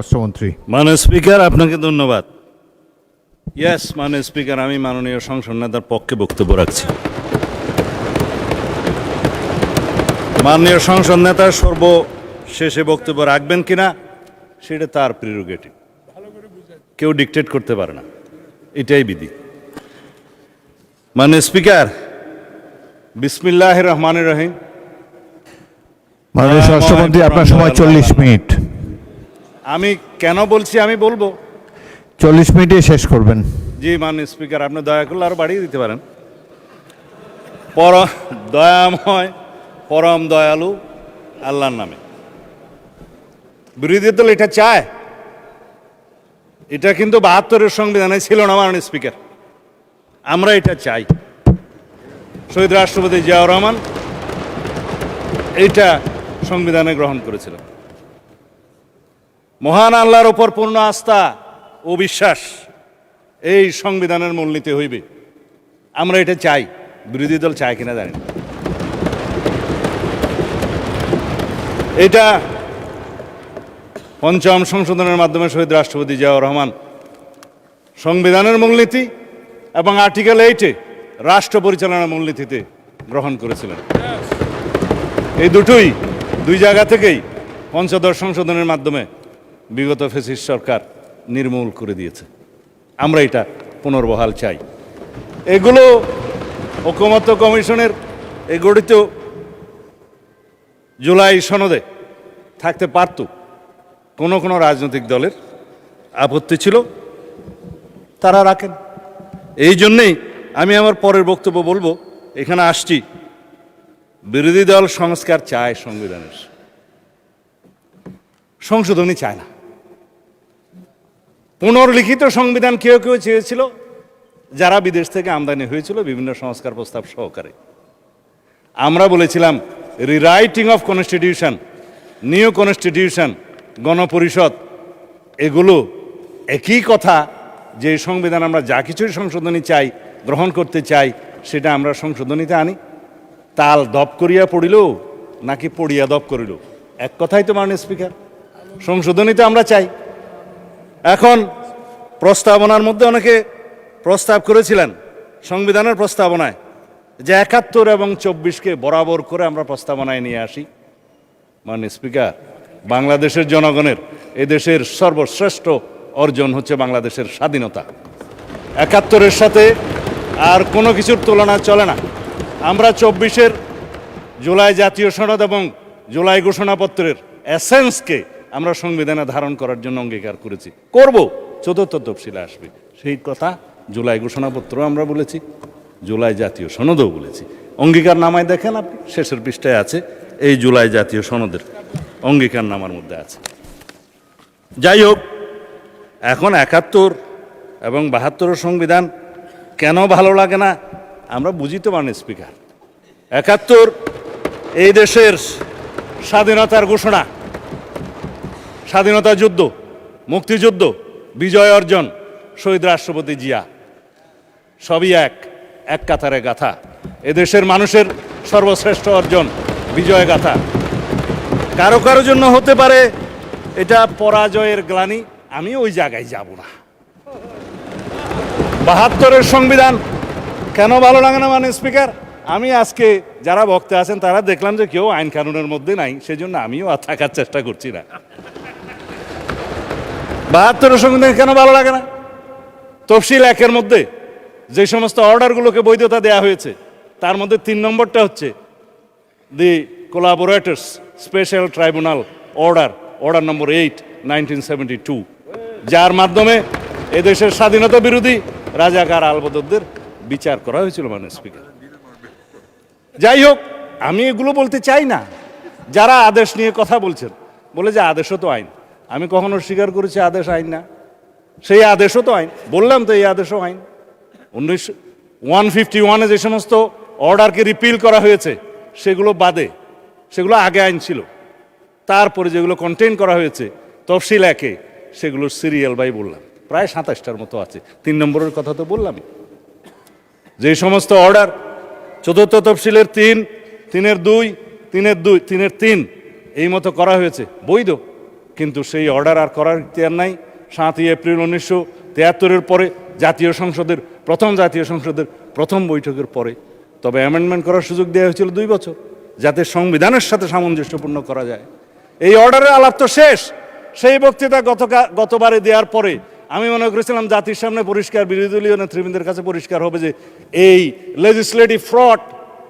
রাষ্ট্রমন্ত্রী। মাননীয় স্পিকার, আপনাকে ধন্যবাদ। ইয়েস, মাননীয় স্পিকার, আমি মাননীয় সংসদ নেতার পক্ষে বক্তব্য রাখছি। মাননীয় সংসদ নেতা সর্বশেষে বক্তব্য রাখবেন কিনা সেটা তার প্রিরোগেটিভ, কেউ ডিকটেট করতে পারে না, এটাই বিধি। মাননীয় স্পিকার, বিসমিল্লাহির রহমানির রহিম। মাননীয় রাষ্ট্রমন্ত্রী, আপনার সময় 40 মিনিট। আমি কেন বলছি, আমি বলবো 40 মিনিটে শেষ করবেন। জি মাননীয় স্পিকার, আপনি দয়া করলে আরো বাড়িয়ে দিতে পারেন। দয়াময় পরম দয়ালু আল্লাহর নামে। বিরোধী দল এটা চায়, এটা কিন্তু 72-এর সংবিধানে ছিল না মাননীয় স্পিকার। আমরা এটা চাই। শহীদ রাষ্ট্রপতি জিয়াউর রহমান এইটা সংবিধানে গ্রহণ করেছিলেন। মহান আল্লাহর ওপর পূর্ণ আস্থা ও বিশ্বাস এই সংবিধানের মূলনীতি হইবে। আমরা এটা চাই, বিরোধী দল চায় কিনা জানি না। এটা পঞ্চম সংশোধনের মাধ্যমে শহীদ রাষ্ট্রপতি জিয়াউর রহমান সংবিধানের মূলনীতি এবং আর্টিকেল 8-এ রাষ্ট্র পরিচালনার মূলনীতিতে গ্রহণ করেছিলেন। এই দুই জায়গা থেকেই পঞ্চদশ সংশোধনের মাধ্যমে বিগত ফ্যাসিস্ট সরকার নির্মূল করে দিয়েছে। আমরা এটা পুনর্বহাল চাই। এগুলো ঐকমত্য কমিশনের এই গঠিত জুলাই সনদে থাকতে পারত। কোনো রাজনৈতিক দলের আপত্তি ছিল, তারা রাখেন। এই জন্যেই আমি আমার পরের বক্তব্য বলবো, এখানে আসছি বিরোধী দল সংস্কার চায়, সংবিধানের সংশোধনী চায় না। পুনর্লিখিত সংবিধান কেউ চেয়েছিল, যারা বিদেশ থেকে আমদানি হয়েছিল বিভিন্ন সংস্কার প্রস্তাব সহকারে। আমরা বলেছিলাম rewriting of constitution, new constitution, গণপরিষদ, এগুলো একই কথা। যে সংবিধান আমরা যা কিছুই সংশোধনী চাই, গ্রহণ করতে চাই, সেটা আমরা সংশোধনীতে আনি। তাল দপ করিয়া পড়িল নাকি পড়িয়া দপ করিল, এক কথাই তো মাননীয় স্পিকার। সংশোধনীতে আমরা চাই। এখন প্রস্তাবনার মধ্যে অনেকে প্রস্তাব করেছিলেন সংবিধানের প্রস্তাবনায় যে 71 এবং 24-কে বরাবর করে আমরা প্রস্তাবনায় নিয়ে আসি। মাননীয় স্পিকার, বাংলাদেশের জনগণের, এদেশের সর্বশ্রেষ্ঠ অর্জন হচ্ছে বাংলাদেশের স্বাধীনতা। 71-এর সাথে আর কোনো কিছুর তুলনা চলে না। আমরা 24-এর জুলাই জাতীয় সনদ এবং জুলাই ঘোষণাপত্রের এসেন্সকে আমরা সংবিধানে ধারণ করার জন্য অঙ্গীকার করেছি, করব। চতুর্থ তফসিলে আসবে সেই কথা। জুলাই ঘোষণাপত্র আমরা বলেছি, জুলাই জাতীয় সনদও বলেছি। অঙ্গীকার নামায় দেখেন আপনি, শেষের পৃষ্ঠায় আছে, এই জুলাই জাতীয় সনদের অঙ্গীকার নামার মধ্যে আছে। যাই হোক, এখন 71 এবং 72-এর সংবিধান কেন ভালো লাগে না আমরা বুঝি তো মাননীয় স্পিকার। 71 এই দেশের স্বাধীনতার ঘোষণা, স্বাধীনতা যুদ্ধ, মুক্তিযুদ্ধ, বিজয় অর্জন, শহীদ রাষ্ট্রপতি জিয়া, সবই এক কাতারে গাথা। এদেশের মানুষের সর্বশ্রেষ্ঠ অর্জন, বিজয় গাথা। কারো কারো জন্য হতে পারে এটা পরাজয়ের গ্লানি, আমি ওই জায়গায় যাব না। 72-এর সংবিধান কেন ভালো লাগে না মাননীয় স্পিকার? আমি আজকে যারা বক্তা আছেন তারা দেখলাম যে কেউ আইন কানুনের মধ্যে নাই, সেজন্য আমিও আর থাকার চেষ্টা করছি না। 72-এর সংবিধান কেন ভালো লাগে না? তফসিল 1-এর মধ্যে যে সমস্ত অর্ডারগুলোকে বৈধতা দেওয়া হয়েছে, তার মধ্যে 3 নম্বরটা হচ্ছে দি কোলাবোরেটর্স স্পেশাল ট্রাইব্যুনাল অর্ডার নম্বর 8, 1972, যার মাধ্যমে এদেশের স্বাধীনতা বিরোধী রাজাকার আলবদরদের বিচার করা হয়েছিল মাননীয় স্পিকার। যাই হোক, আমি এগুলো বলতে চাই না। যারা আদেশ নিয়ে কথা বলছেন, বলে যে আদেশও তো আইন। আমি কখনো স্বীকার করেছি আদেশ আইন না? সেই আদেশও তো আইন, বললাম তো এই আদেশও আইন। 151-এ যে সমস্ত অর্ডারকে রিপিল করা হয়েছে সেগুলো বাদে, সেগুলো আগে আইন ছিল। তারপরে যেগুলো কন্টেইন করা হয়েছে তফসিল 1-এ, সেগুলোর সিরিয়াল বাই বললাম প্রায় 27টার মতো আছে। 3 নম্বরের কথা তো বললামই। যে সমস্ত অর্ডার চতুর্থ তফসিলের 3, 3-এর 2, 3-এর 3 এই মতো করা হয়েছে বৈধ, কিন্তু সেই অর্ডার আর করার ইখতিয়ার নাই। 7ই এপ্রিল 1973-এর পরে প্রথম জাতীয় সংসদের প্রথম বৈঠকের পরে তবে অ্যামেন্ডমেন্ট করার সুযোগ দেওয়া হয়েছিল 2 বছর, যাতে সংবিধানের সাথে সামঞ্জস্যপূর্ণ করা যায়। এই অর্ডারের আলাপ তো শেষ। সেই বক্তৃতা গতবারে দেওয়ার পরে আমি মনে করেছিলাম জাতির সামনে পরিষ্কার, বিরোধী দলীয় নেতৃবৃন্দের কাছে পরিষ্কার হবে যে এই লেজিসলেটিভ ফ্রড,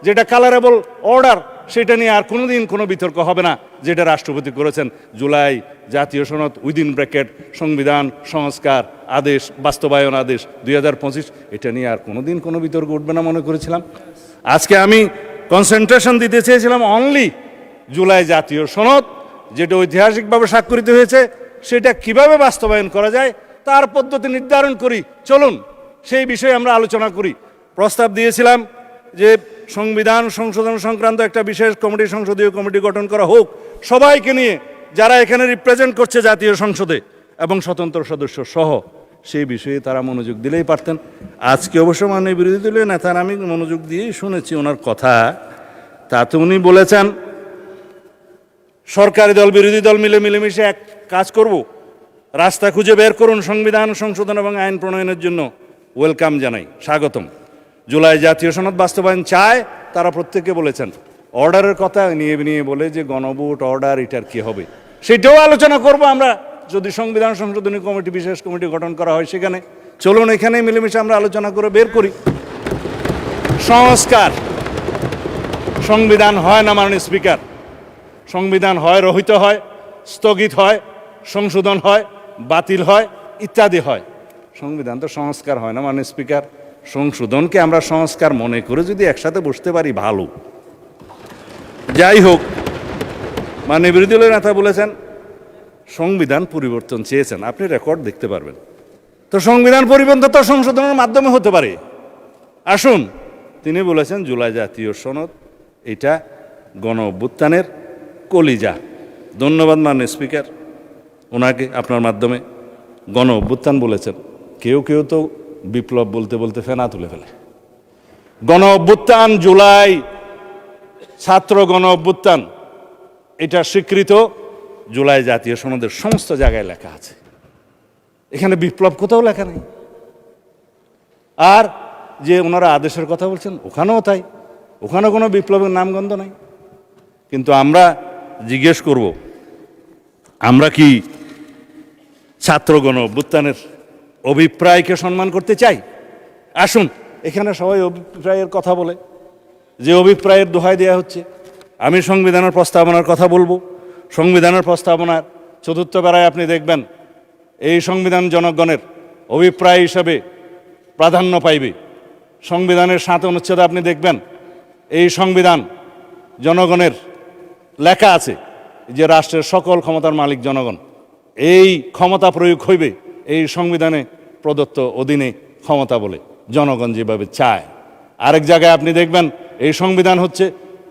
যেটা কালারেবল অর্ডার, সেটা নিয়ে আর কোনোদিন কোনো বিতর্ক হবে না, যেটা রাষ্ট্রপতি করেছেন। জুলাই জাতীয় সনদ উইদিন ব্র্যাকেট সংবিধান সংস্কার আদেশ, বাস্তবায়ন আদেশ 2025, এটা নিয়ে আর কোনোদিন কোনো বিতর্ক উঠবে না মনে করেছিলাম। আজকে আমি কনসেন্ট্রেশন দিতে চেয়েছিলাম অনলি জুলাই জাতীয় সনদ, যেটা ঐতিহাসিকভাবে স্বাক্ষরিত হয়েছে, সেটা কিভাবে বাস্তবায়ন করা যায় তার পদ্ধতি নির্ধারণ করি, চলুন সেই বিষয়ে আমরা আলোচনা করি। প্রস্তাব দিয়েছিলাম যে সংবিধান সংশোধন সংক্রান্ত একটা বিশেষ কমিটি, সংসদীয় কমিটি গঠন করা হোক, সবাইকে নিয়ে যারা এখানে রিপ্রেজেন্ট করছে জাতীয় সংসদে এবং স্বতন্ত্র সদস্য সহ। সেই বিষয়ে তারা মনোযোগ দিলেই পারতেন। আজকে অবশ্য মাননীয় বিরোধী দলীয় নেতার আমি মনোযোগ দিয়েই শুনেছি ওনার কথা। তাতে উনি বলেছেন সরকারি দল বিরোধী দল মিলেমিশে এক কাজ করব, রাস্তা খুঁজে বের করুন সংবিধান সংশোধন এবং আইন প্রণয়নের জন্য। ওয়েলকাম জানাই, স্বাগতম। জুলাই জাতীয় সনদ বাস্তবায়ন চায় তারা প্রত্যেকে বলেছেন। অর্ডারের কথা নিয়ে বলে যে গণভোট অর্ডার, এটার কি হবে সেটাও আলোচনা করব আমরা, যদি সংবিধান সংশোধনী কমিটি বিশেষ কমিটি গঠন করা হয় সেখানে। চলুন এখানে মিলেমিশে আমরা আলোচনা করে বের করি। সংস্কার, সংবিধান হয় না মাননীয় স্পিকার, সংবিধান হয় রহিত হয়, স্থগিত হয়, সংশোধন হয়, বাতিল হয়, ইত্যাদি হয়। সংবিধান তো সংস্কার হয় না মাননীয় স্পিকার। সংশোধনকে আমরা সংস্কার মনে করে যদি একসাথে বসতে পারি ভালো। যাই হোক, মাননীয় বিরোধী দলের নেতা বলেছেন সংবিধান পরিবর্তন চেয়েছেন, আপনি রেকর্ড দেখতে পারবেন। তো সংবিধান পরিবর্তন তো সংশোধনের মাধ্যমে হতে পারে। আসুন, তিনি বলেছেন জুলাই জাতীয় সনদ এটা গণ অভ্যুত্থানের কলিজা। ধন্যবাদ মাননীয় স্পিকার ওনাকে, আপনার মাধ্যমে গণ অভ্যুত্থান বলেছেন। কেউ তো বিপ্লব বলতে বলতে ফেনা তুলে ফেলে। গণ অভ্যুত্থান, জুলাই ছাত্র গণ অভ্যুত্থান, এটা স্বীকৃত জুলাই জাতীয় সনদের সমস্ত জায়গায় লেখা আছে। এখানে বিপ্লব কোথাও লেখা নেই। আর যে ওনারা আদেশের কথা বলছেন ওখানেও তাই, ওখানে কোনো বিপ্লবের নামগন্ধ নাই। কিন্তু আমরা জিজ্ঞেস করব, আমরা কি ছাত্র গণ অভ্যুত্থানের অভিপ্রায়কে সম্মান করতে চাই? আসুন, এখানে সবাই অভিপ্রায়ের কথা বলে, যে অভিপ্রায়ের দোহাই দেওয়া হচ্ছে। আমি সংবিধানের প্রস্তাবনার কথা বলবো। সংবিধানের প্রস্তাবনার 4র্থ প্যারায় আপনি দেখবেন এই সংবিধান জনগণের অভিপ্রায় হিসাবে প্রাধান্য পাইবে। সংবিধানের 7 অনুচ্ছেদে আপনি দেখবেন এই সংবিধান জনগণের লেখা আছে যে রাষ্ট্রের সকল ক্ষমতার মালিক জনগণ। এই ক্ষমতা প্রয়োগ হইবে এই সংবিধানে প্রদত্ত অধীনে ক্ষমতা বলে, জনগণ যেভাবে চায়। আরেক জায়গায় আপনি দেখবেন এই সংবিধান হচ্ছে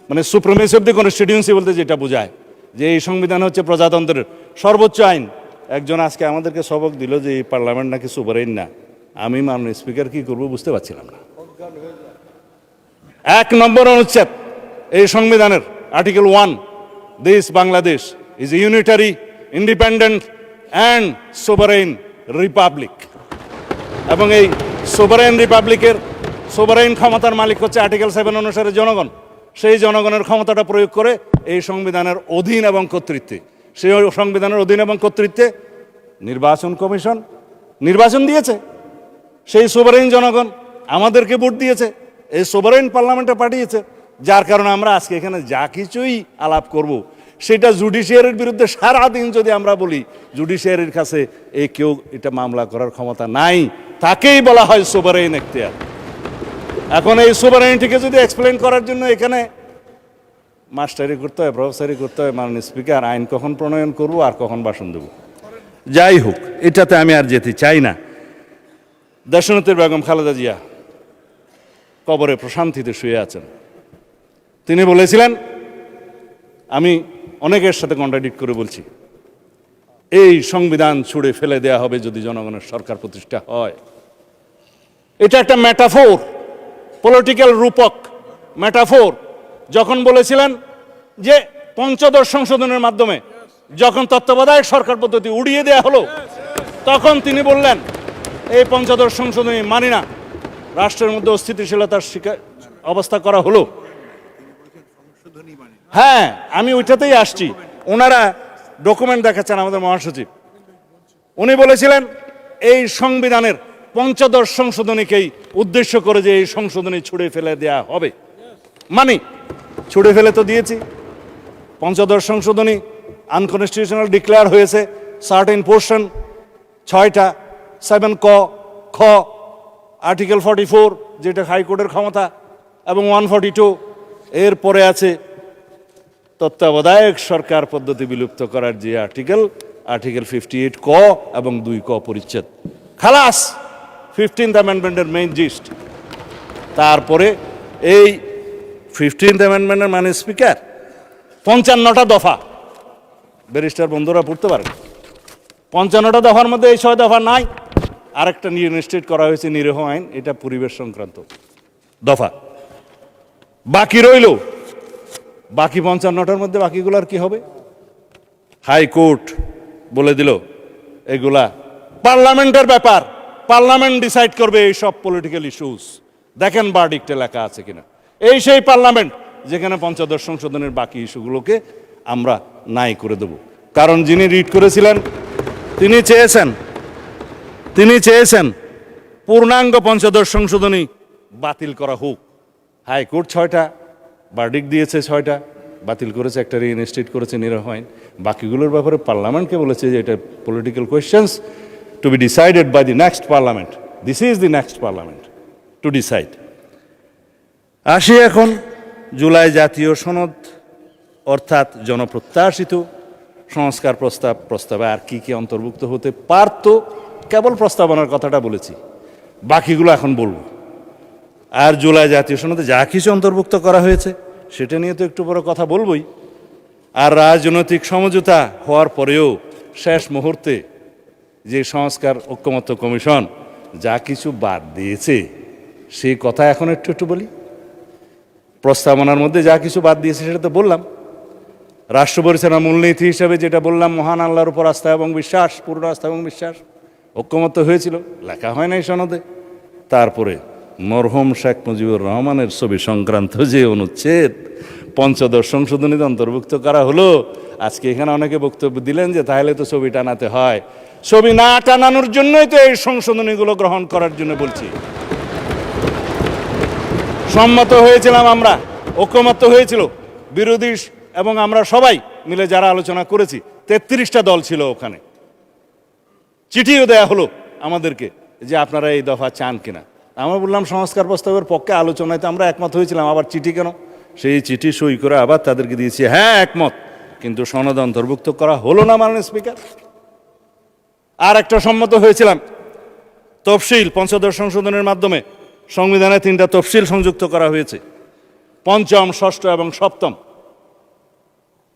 মানে সুপ্রিমেসি অফ দি কনস্টিটিউয়েন্সি বলতে যেটা বোঝায়, যে এই সংবিধান হচ্ছে প্রজাতন্ত্রের সর্বোচ্চ আইন। একজন আজকে আমাদেরকে সবক দিল যে এই পার্লামেন্ট নাকি সুপারিন না। আমি মাননীয় স্পিকার কি করবো বুঝতে পারছিলাম না। 1 নম্বর অনুচ্ছেদ এই সংবিধানের article 1, this Bangladesh is a unitary independent and sovereign republic. এবং এই সোভারেইন রিপাবলিকের সোভারেইন ক্ষমতার মালিক হচ্ছে আর্টিকেল 7 অনুসারে জনগণ। সেই জনগণের ক্ষমতাটা প্রয়োগ করে এই সংবিধানের অধীন এবং কর্তৃত্বে, সেই সংবিধানের অধীন এবং কর্তৃত্বে নির্বাচন কমিশন নির্বাচন দিয়েছে। সেই সোভারেইন জনগণ আমাদেরকে ভোট দিয়েছে, এই সোভারেইন পার্লামেন্টে পাঠিয়েছে। যার কারণে আমরা আজকে এখানে যা কিছুই আলাপ করব সেটা জুডিশিয়ারির বিরুদ্ধে সারাদিন যদি আমরা বলি, জুডিশিয়ারির কাছে কেউ এটা মামলা করার ক্ষমতা নাই, তাকেই বলা হয় সোভারেইন এখতিয়ার। এখন এই সোভারেইনটিকে যদি এক্সপ্লেন করার জন্য এখানে মাস্টারি করতে হয়, প্রফেসরি করতে হয়, মাননীয় স্পিকার আইন কখন প্রণয়ন করব আর কখন ভাষণ দেব। যাই হোক, এটাতে আমি আর যেতে চাই না। দেশনেত্রী বেগম খালেদা জিয়া কবরে প্রশান্তিতে শুয়ে আছেন। তিনি বলেছিলেন, আমি অনেকের সাথে কন্ট্রাডিক্ট করে বলছি, এই সংবিধান ছুঁড়ে ফেলে দেয়া হবে যদি জনগণের সরকার প্রতিষ্ঠা হয়। এটা একটা মেটাফোর, পলিটিক্যাল রূপক মেটাফোর। যখন বলেছিলেন যে 15 সংশোধনের মাধ্যমে যখন তত্ত্বাবধায়ক সরকার পদ্ধতি উড়িয়ে দেয়া হলো, তখন তিনি বললেন এই পঞ্চদশ সংশোধনী মানি না, রাষ্ট্রের মধ্যে অস্থিতিশীলতার অবস্থা করা হলো। হ্যাঁ, আমি ওইটাতেই আসছি। ওনারা ডকুমেন্ট দেখাচ্ছেন আমাদের মহাসচিব, উনি বলেছিলেন এই সংবিধানের পঞ্চদশ সংশোধনীকেই উদ্দেশ্য করে যে এই সংশোধনী ছুড়ে ফেলে দেয়া হবে। মানি, ছুড়ে ফেলে তো দিয়েছি। পঞ্চদশ সংশোধনী আনকনস্টিটিউশনাল ডিক্লেয়ার হয়েছে সার্টেন পোর্শন 6টা, 7 ক, খ, আর্টিকেল 44 যেটা হাইকোর্টের ক্ষমতা, এবং 142। এরপরে আছে তত্ত্বাবধায়ক সরকার পদ্ধতি বিলুপ্ত করার যে আর্টিকেল 58 ক এবং 2 ক পরিচ্ছেদ। খালাস 15th অ্যামেন্ডমেন্টের মেইন জিস্ট। তারপরে এই 15th অ্যামেন্ডমেন্টের মানে স্পিকার 55টা দফা, ব্যারিস্টার বন্ধুরা পড়তে পারেন। 55টা দফার মধ্যে এই 6 দফা নাই। আরেকটা রিইনস্টেট করা হয়েছে নিরীহ আইন, এটা পরিবেশ সংক্রান্ত দফা। বাকি রইল, বাকি 55টার মধ্যে বাকিগুলার কি হবে? হাইকোর্ট বলে দিল এগুলা পার্লামেন্টের ব্যাপার, পার্লামেন্ট ডিসাইড করবে এই সব পলিটিক্যাল ইস্যুস। দেখেন ভার্ডিক্টে লেখা আছে কিনা। এই সেই পার্লামেন্ট যেখানে পঞ্চদশ সংশোধনের বাকি ইস্যুগুলোকে আমরা নাই করে দেব। কারণ যিনি রিড করেছিলেন তিনি চেয়েছেন পূর্ণাঙ্গ পঞ্চদশ সংশোধনী বাতিল করা হোক। হাইকোর্ট 6টা ভার্ডিক্ট দিয়েছে, 6টা বাতিল করেছে, একটা রিইনস্টেট করেছে নিরীহ আইন। বাকিগুলোর ব্যাপারে পার্লামেন্টকে বলেছে যে এটা political questions to be decided by the next parliament. This is the next parliament to decide. আসি এখন জুলাই জাতীয় সনদ, অর্থাৎ জনপ্রত্যাশিত সংস্কার প্রস্তাবে আর কি কি অন্তর্ভুক্ত হতে পারত। কেবল প্রস্তাবনার কথাটা বলেছি, বাকিগুলো এখন বলবো। আর জুলাই জাতীয় সনদে যা কিছু অন্তর্ভুক্ত করা হয়েছে সেটা নিয়ে তো একটু বড় কথা বলবই। আর রাজনৈতিক সমঝোতা হওয়ার পরেও শেষ মুহূর্তে যে সংস্কার ঐকমত্য কমিশন যা কিছু বাদ দিয়েছে সেই কথা এখন একটু বলি। প্রস্তাবনার মধ্যে যা কিছু বাদ দিয়েছে সেটা তো বললাম। রাষ্ট্র পরিচালনা মূলনীতি হিসেবে যেটা বললাম, মহান আল্লাহর উপর আস্থা এবং বিশ্বাস, পূর্ণ আস্থা এবং বিশ্বাস, ঐকমত্য হয়েছিল, লেখা হয় নাই সনদে। তারপরে মরহুম শেখ মুজিবুর রহমানের ছবি সংক্রান্ত যে অনুচ্ছেদ পঞ্চদশ সংশোধনীতে অন্তর্ভুক্ত করা হলো, আজকে এখানে অনেকে বক্তব্য দিলেন যে তাহলে তো ছবি টানাতে হয়। ছবি না টানানোর জন্যই তো এই সংশোধনীগুলো গ্রহণ করার জন্য বলছি। সম্মত হয়েছিলাম আমরা, ঐকমত্য হয়েছিল, বিরোধী এবং আমরা সবাই মিলে যারা আলোচনা করেছি, 33টা দল ছিল ওখানে। চিঠিও দেয়া হলো আমাদেরকে যে আপনারা এই দফা চান কিনা। আমরা বললাম সংস্কার প্রস্তাবের পক্ষে, আলোচনায় তো আমরা একমত হয়েছিলাম, আবার চিঠি কেন? সেই চিঠি সই করে আবার তাদেরকে দিয়েছি, হ্যাঁ একমত, কিন্তু সনদ অন্তর্ভুক্ত করা হলো না মাননীয় স্পিকার। আর একটা সম্মত হয়েছিলাম তফসিল, পঞ্চদশ সংশোধনের মাধ্যমে সংবিধানে 3টা তফসিল সংযুক্ত করা হয়েছে, 5ম, 6ষ্ঠ এবং 7ম।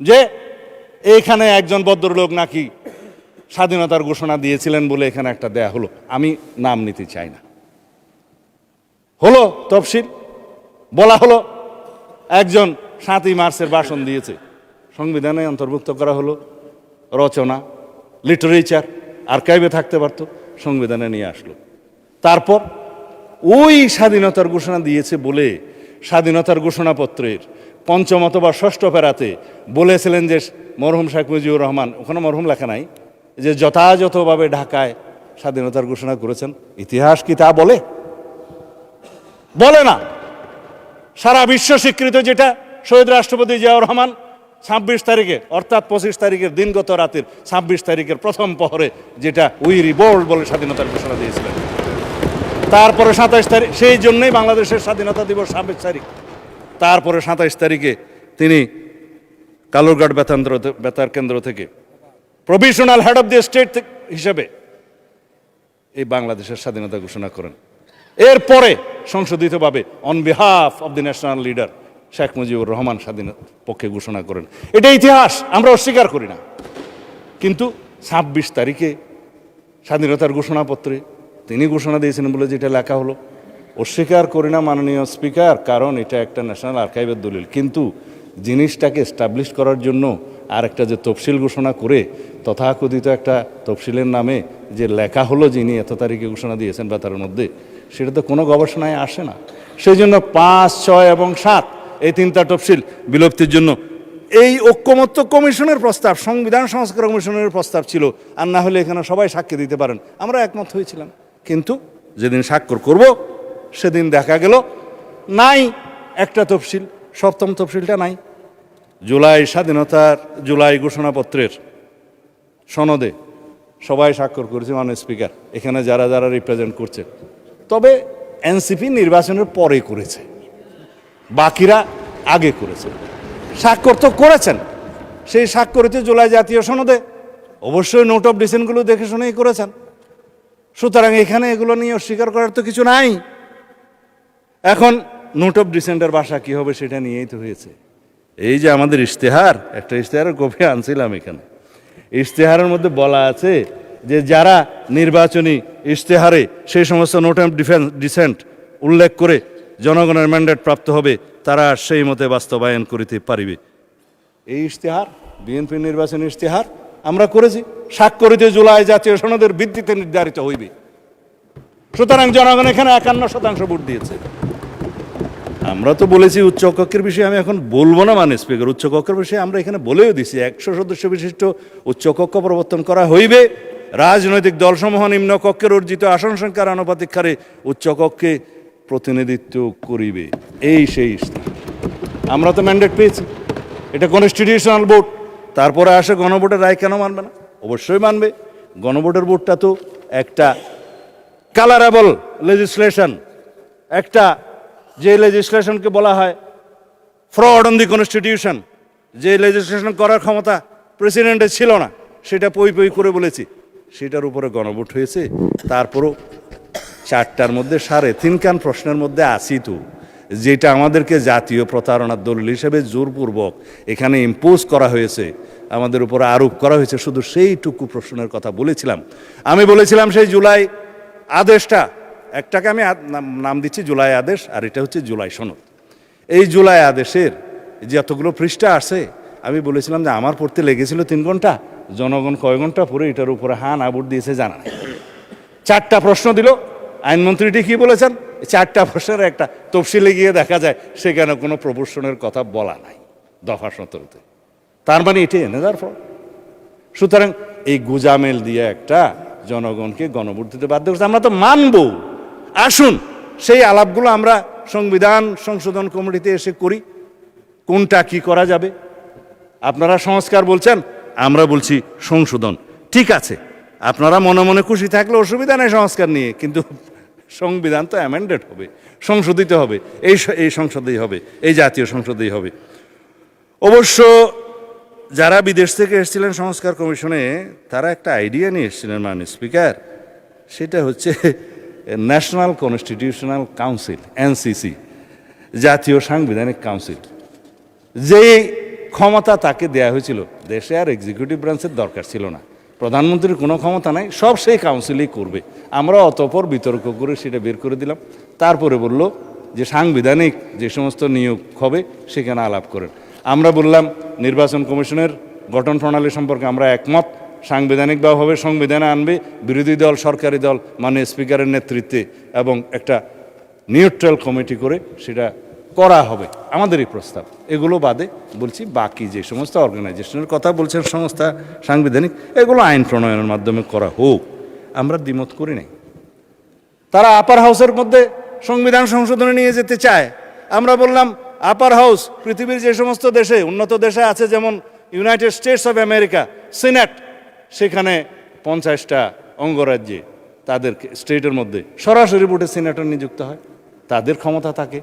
যে এইখানে একজন ভদ্রলোক নাকি স্বাধীনতার ঘোষণা দিয়েছিলেন বলে এখানে একটা দেয়া হলো, আমি নাম নিতে চাই না। হলো তফসিল, বলা হলো একজন 7ই মার্চের ভাষণ দিয়েছে, সংবিধানে অন্তর্ভুক্ত করা হলো। রচনা, লিটারেচার আর্কাইভে থাকতে পারত, সংবিধানে নিয়ে আসলো। তারপর ওই স্বাধীনতার ঘোষণা দিয়েছে বলে স্বাধীনতার ঘোষণাপত্রের 5ম অথবা 6ষ্ঠ প্যারাতে বলেছিলেন যে মরহুম শেখ মুজিবুর রহমান, ওখানে মরহুম লেখা নাই, যে যথাযথভাবে ঢাকায় স্বাধীনতার ঘোষণা করেছেন। ইতিহাস কি তা বলে? বলে না। সারা বিশ্ব স্বীকৃত যেটা শহীদ রাষ্ট্রপতি জিয়াউর রহমান 26 তারিখে, অর্থাৎ 25 তারিখের দিনগত রাতের 26 তারিখের প্রথম প্রহরে যেটা উই রিভোল্ট বলে স্বাধীনতার ঘোষণা দিয়েছিলেন। তারপরে 27 তারিখ, সেই জন্যই বাংলাদেশের স্বাধীনতা দিবস 26 তারিখ। তারপরে 27 তারিখে তিনি কালুরঘাট বেতার কেন্দ্র থেকে provisional head of the state হিসেবে এই বাংলাদেশের স্বাধীনতা ঘোষণা করেন। এরপরে সংশোধিতভাবে on behalf of the national leader Sheikh Mujibur Rahman স্বাধীনতার পক্ষে ঘোষণা করেন। এটা ইতিহাস, আমরা অস্বীকার করি না। কিন্তু 26 তারিখে স্বাধীনতার ঘোষণাপত্রে তিনি ঘোষণা দিয়েছেন বলে যেটা লেখা হলো, অস্বীকার করি না মাননীয় স্পিকার, কারণ এটা একটা ন্যাশনাল আর্কাইভের দলিল। কিন্তু জিনিসটাকে এস্টাবলিশ করার জন্য আর একটা যে তফসিল ঘোষণা করে তথাকথিত একটা তফসিলের নামে যে লেখা হলো যিনি এত তারিখে ঘোষণা দিয়েছেন বা তার মধ্যে, সেটা তো কোনো গবেষণায় আসে না। সেই জন্য 5, 6 এবং 7 এই 3টা তফসিল বিলুপ্তির জন্য এই ঐক্যমত্য কমিশনের প্রস্তাব, সংবিধান সংস্কার কমিশনের প্রস্তাব ছিল, আর না হলে এখানে সবাই সাক্ষী দিতে পারেন, আমরা একমত হয়েছিলাম। কিন্তু যেদিন স্বাক্ষর করব সেদিন দেখা গেল নাই একটা তফসিল, 7ম তফসিলটা নাই। জুলাই স্বাধীনতার জুলাই ঘোষণাপত্রের সনদে সবাই স্বাক্ষর করেছে, মাননীয় স্পিকার, এখানে যারা যারা রিপ্রেজেন্ট করছে। তবে এনসিপি নির্বাচনের পরে করেছে, বাকিরা আগে করেছে। স্বাক্ষর তো করেছেন, সেই স্বাক্ষরিত জুলাই জাতীয় সনদে অবশ্যই নোট অফ ডিসেন্টগুলো দেখে শুনেই করেছেন। সুতরাং এখানে এগুলো নিয়ে অস্বীকার করার তো কিছু নাই। এখন নোট অফ ডিসেন্টের ভাষা কী হবে সেটা নিয়েই তো হয়েছে। এই যে আমাদের ইশতেহার, একটা ইশতেহারের কপি আনছিলাম এখানে, ইশতেহারের মধ্যে বলা আছে যে যারা নির্বাচনী ইশতেহারে সেই সমস্ত নোট অফ ডিসেন্ট উল্লেখ করে জনগণের ম্যান্ডেট প্রাপ্ত হবে তারা সেই মতে বাস্তবায়ন করিতে পারিবে। এই ইশতেহার বিএনপি নির্বাচনী ইশতেহার আমরা করেছি, স্বাক্ষরিত জুলাই জাতীয় সনদের ভিত্তিতে নির্ধারিত হইবে। সুতরাং জনগণ এখানে 51% ভোট দিয়েছে। আমরা তো বলেছি উচ্চকক্ষের বিষয়ে আমি এখন বলবো না, মানে স্পিকার, উচ্চকক্ষের বিষয়ে আমরা এখানে বলেও দিছি 100 সদস্য বিশিষ্ট উচ্চকক্ষ প্রবর্তন করা হইবে। রাজনৈতিক দলসমূহ নিম্নকক্ষের অর্জিত আসন সংখ্যার আনুপাতিক হারে উচ্চকক্ষে প্রতিনিধিত্ব করিবে। এই সেই আমরা তো ম্যান্ডেট পেয়েছি, এটা কনস্টিটিউশনাল ভোট। তারপরে আসে গণভোটের রায়, কেন মানবে না? অবশ্যই মানবে। গণভোটের ভোটটা তো একটা কালারেবল লেজিসলেশন, একটা যে লেজিসলেশনকে বলা হয় ফ্রড অন দি কনস্টিটিউশন, যে লেজিসলেশন করার ক্ষমতা প্রেসিডেন্টের ছিল না, সেটা পই পই করে বলেছি, সেটার উপরে গণভোট হয়েছে। তারপরও 4টার মধ্যে 3.5 কান প্রশ্নের মধ্যে আসি তো, যেটা আমাদেরকে জাতীয় প্রতারণার দলিল হিসেবে জোরপূর্বক এখানে ইম্পোজ করা হয়েছে, আমাদের উপর আরোপ করা হয়েছে, শুধু সেইটুকু প্রশ্নের কথা বলেছিলাম। আমি বলেছিলাম সেই জুলাই আদেশটা, একটাকে আমি নাম দিচ্ছি জুলাই আদেশ, আর এটা হচ্ছে জুলাই সনদ। এই জুলাই আদেশের যে এতগুলো পৃষ্ঠা আছে, আমি বলেছিলাম যে আমার পড়তে লেগেছিল 3 ঘন্টা, জনগণ কয় ঘন্টা পরে এটার উপরে হা না ভোট দিয়েছে জানা নেই। 4টা প্রশ্ন দিল, আইনমন্ত্রীটি কি বলেছেন, 4টা প্রশ্নের একটা তফসিলে গিয়ে দেখা যায় সেখানে কোনো প্রপোর্শনের কথা বলা নাই দফা 17-তে। তার মানে এটি এনে দেওয়ার ফল। সুতরাং এই গুজামেল দিয়ে একটা জনগণকে গণভোট দিতে বাধ্য করছে। আমরা তো মানব। আসুন সেই আলাপগুলো আমরা সংবিধান সংশোধন কমিটিতে এসে করি, কোনটা কি করা যাবে। আপনারা সংস্কার বলছেন, আমরা বলছি সংশোধন। ঠিক আছে, আপনারা মনে মনে খুশি থাকলে অসুবিধা নেই সংস্কার নিয়ে, কিন্তু সংবিধান তো অ্যামেন্ডেড হবে, সংশোধিত হবে, এই সংসদেই হবে, এই জাতীয় সংসদেই হবে। অবশ্য যারা বিদেশ থেকে এসেছিলেন সংস্কার কমিশনে, তারা একটা আইডিয়া নিয়ে এসেছিলেন, মাননীয় স্পিকার, সেটা হচ্ছে ন্যাশনাল কনস্টিটিউশনাল কাউন্সিল, এনসিসি, জাতীয় সাংবিধানিক কাউন্সিল। যেই ক্ষমতা তাকে দেয়া হয়েছিল, দেশে আর এক্সিকিউটিভ ব্রাঞ্চের দরকার ছিল না, প্রধানমন্ত্রীর কোনো ক্ষমতা নাই, সব সেই কাউন্সিলই করবে। আমরা অতঃপর বিতর্ক করে সেটা বের করে দিলাম। তারপরে বলল যে সাংবিধানিক যে সমস্ত নিয়োগ হবে সেখানে আলাপ করেন। আমরা বললাম নির্বাচন কমিশনের গঠন প্রণালী সম্পর্কে আমরা একমত, সাংবিধানিকভাবে সংবিধানে আনবে, বিরোধী দল সরকারি দল মাননীয় স্পিকারের নেতৃত্বে, এবং একটা নিউট্রাল কমিটি করে সেটা করা হবে, আমাদেরই প্রস্তাব। এগুলো বাদে বলছি বাকি যে সমস্ত অর্গানাইজেশনের কথা বলছেন সংস্থা সাংবিধানিক, এগুলো আইন প্রণয়নের মাধ্যমে করা হোক, আমরা দ্বিমত করি নাই। তারা আপার হাউসের মধ্যে সংবিধান সংশোধনে নিয়ে যেতে চায়। আমরা বললাম আপার হাউস পৃথিবীর যে সমস্ত দেশে, উন্নত দেশে আছে, যেমন United states of America, senate, সেখানে 50টা অঙ্গরাজ্যে তাদের স্টেটের মধ্যে সরাসরি ভোটে সিনেটর নিযুক্ত হয়, তাদের ক্ষমতা থাকে,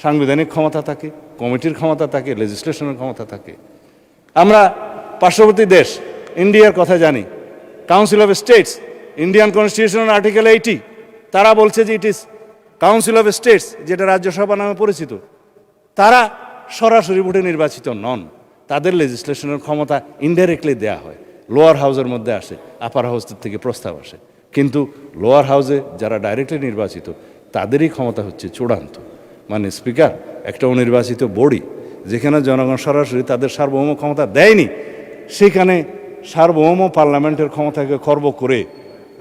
সাংবিধানিক ক্ষমতা থাকে, কমিটির ক্ষমতা থাকে, লেজিসলেশনের ক্ষমতা থাকে। আমরা পার্শ্ববর্তী দেশ ইন্ডিয়ার কথা জানি, কাউন্সিল অফ স্টেটস, ইন্ডিয়ান কনস্টিটিউশনের আর্টিকেল 80, তারা বলছে যে it is council of states, যেটা রাজ্যসভা নামে পরিচিত, তারা সরাসরি ভোটে নির্বাচিত নন, তাদের লেজিসলেশনের ক্ষমতা ইনডাইরেক্টলি দেয়া হয়, লোয়ার হাউসের মধ্যে আসে, আপার হাউসের থেকে প্রস্তাব আসে। কিন্তু লোয়ার হাউসে যারা ডাইরেক্টলি নির্বাচিত, তাদেরই ক্ষমতা হচ্ছে চূড়ান্ত। মানে স্পিকার, একটা অনির্বাচিত বডি যেখানে জনগণ সরাসরি তাদের সার্বভৌম ক্ষমতা দেয়নি, সেখানে সার্বভৌম পার্লামেন্টের ক্ষমতাকে খর্ব করে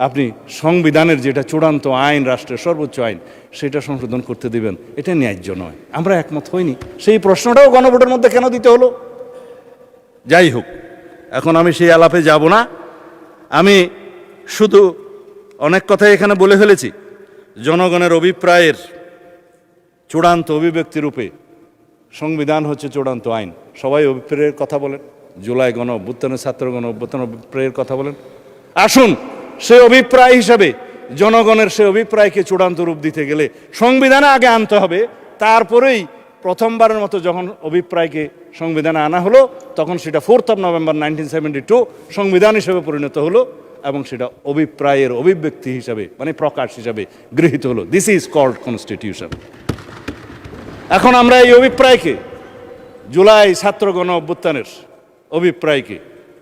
আপনি সংবিধানের যেটা চূড়ান্ত আইন, রাষ্ট্রের সর্বোচ্চ আইন, সেটা সংশোধন করতে দিবেন, এটা ন্যায্য নয়। আমরা একমত হইনি। সেই প্রশ্নটাও গণভোটের মধ্যে কেন দিতে হলো? যাই হোক, এখন আমি সেই আলাপে যাব না। আমি শুধু অনেক কথাই এখানে বলে ফেলেছি। জনগণের অভিপ্রায়ের চূড়ান্ত অভিব্যক্তি রূপে সংবিধান হচ্ছে চূড়ান্ত আইন। সবাই অভিপ্রায়ের কথা বলেন, জুলাই গণ অভ্যুত্থানের, ছাত্র গণ অভ্যুত্থানের অভিপ্রায়ের কথা বলেন। আসুন, সে অভিপ্রায় হিসাবে জনগণের সে অভিপ্রায়কে চূড়ান্ত রূপ দিতে গেলে সংবিধানে আগে আনতে হবে। তারপরেই প্রথমবারের মতো যখন অভিপ্রায়কে সংবিধানে আনা হলো, তখন সেটা 4th of November 1972 সংবিধান হিসেবে পরিণত হলো এবং সেটা অভিপ্রায়ের অভিব্যক্তি হিসাবে, মানে প্রকাশ হিসাবে গৃহীত হলো। This is called constitution. এখন আমরা এই অভিপ্রায়কে, জুলাই ছাত্র গণ অভ্যুত্থানের অভিপ্রায়কে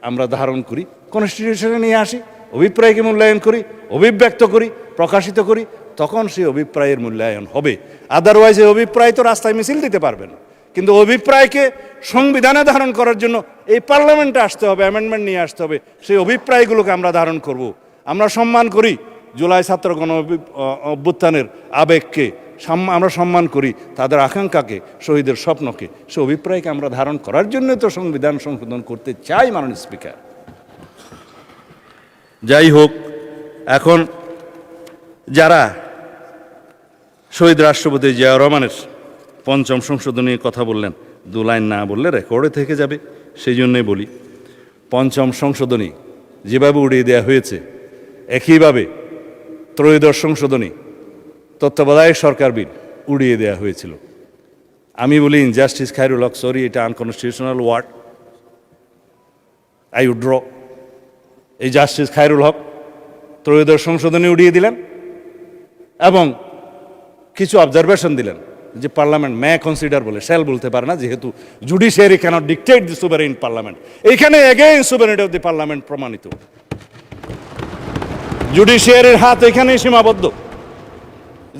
আমরা ধারণ করি, কনস্টিটিউশনে নিয়ে আসি, অভিপ্রায়কে মূল্যায়ন করি, অভিব্যক্ত করি, প্রকাশিত করি, তখন সেই অভিপ্রায়ের মূল্যায়ন হবে। আদারওয়াইজ এই অভিপ্রায় তো রাস্তায় মিছিল দিতে পারবেন। কিন্তু অভিপ্রায়কে সংবিধানে ধারণ করার জন্য এই পার্লামেন্টে আসতে হবে, অ্যামেন্ডমেন্ট নিয়ে আসতে হবে। সেই অভিপ্রায়গুলোকে আমরা ধারণ করব। আমরা সম্মান করি জুলাই ছাত্র গণ অভ্যুত্থানের আবেগকে, আমরা সম্মান করি তাদের আকাঙ্ক্ষাকে, শহীদের স্বপ্নকে। সে অভিপ্রায়কে আমরা ধারণ করার জন্য তো সংবিধান সংশোধন করতে চাই, মাননীয় স্পিকার। যাই হোক, এখন যারা শহীদ রাষ্ট্রপতি জিয়াউর রহমানের 5ম সংশোধনীর কথা বললেন, 2 লাইন না বললে রেকর্ডে থেকে যাবে, সেই জন্যই বলি। 5ম সংশোধনী যেভাবে উড়িয়ে দেওয়া হয়েছে, একইভাবে 3য় সংশোধনী তত্ত্বাবধায়ক সরকার বিল উড়িয়ে দেওয়া হয়েছিল। আমি বলি ইনজাস্টিস খায়রুল হক, সরি, এটা unconstitutional word, I would draw. এই জাস্টিস খায়রুল হক 3য় সংশোধনী উড়িয়ে দিলেন এবং কিছু অবজারভেশন দিলেন যে পার্লামেন্ট মে কনসিডার বলে, শ্যাল বলতে পারে না, যেহেতু judiciary cannot dictate the sovereign parliament. এইখানে again sovereignty of the parliament প্রমাণিত। জুডিশিয়ারির হাত এখানেই সীমাবদ্ধ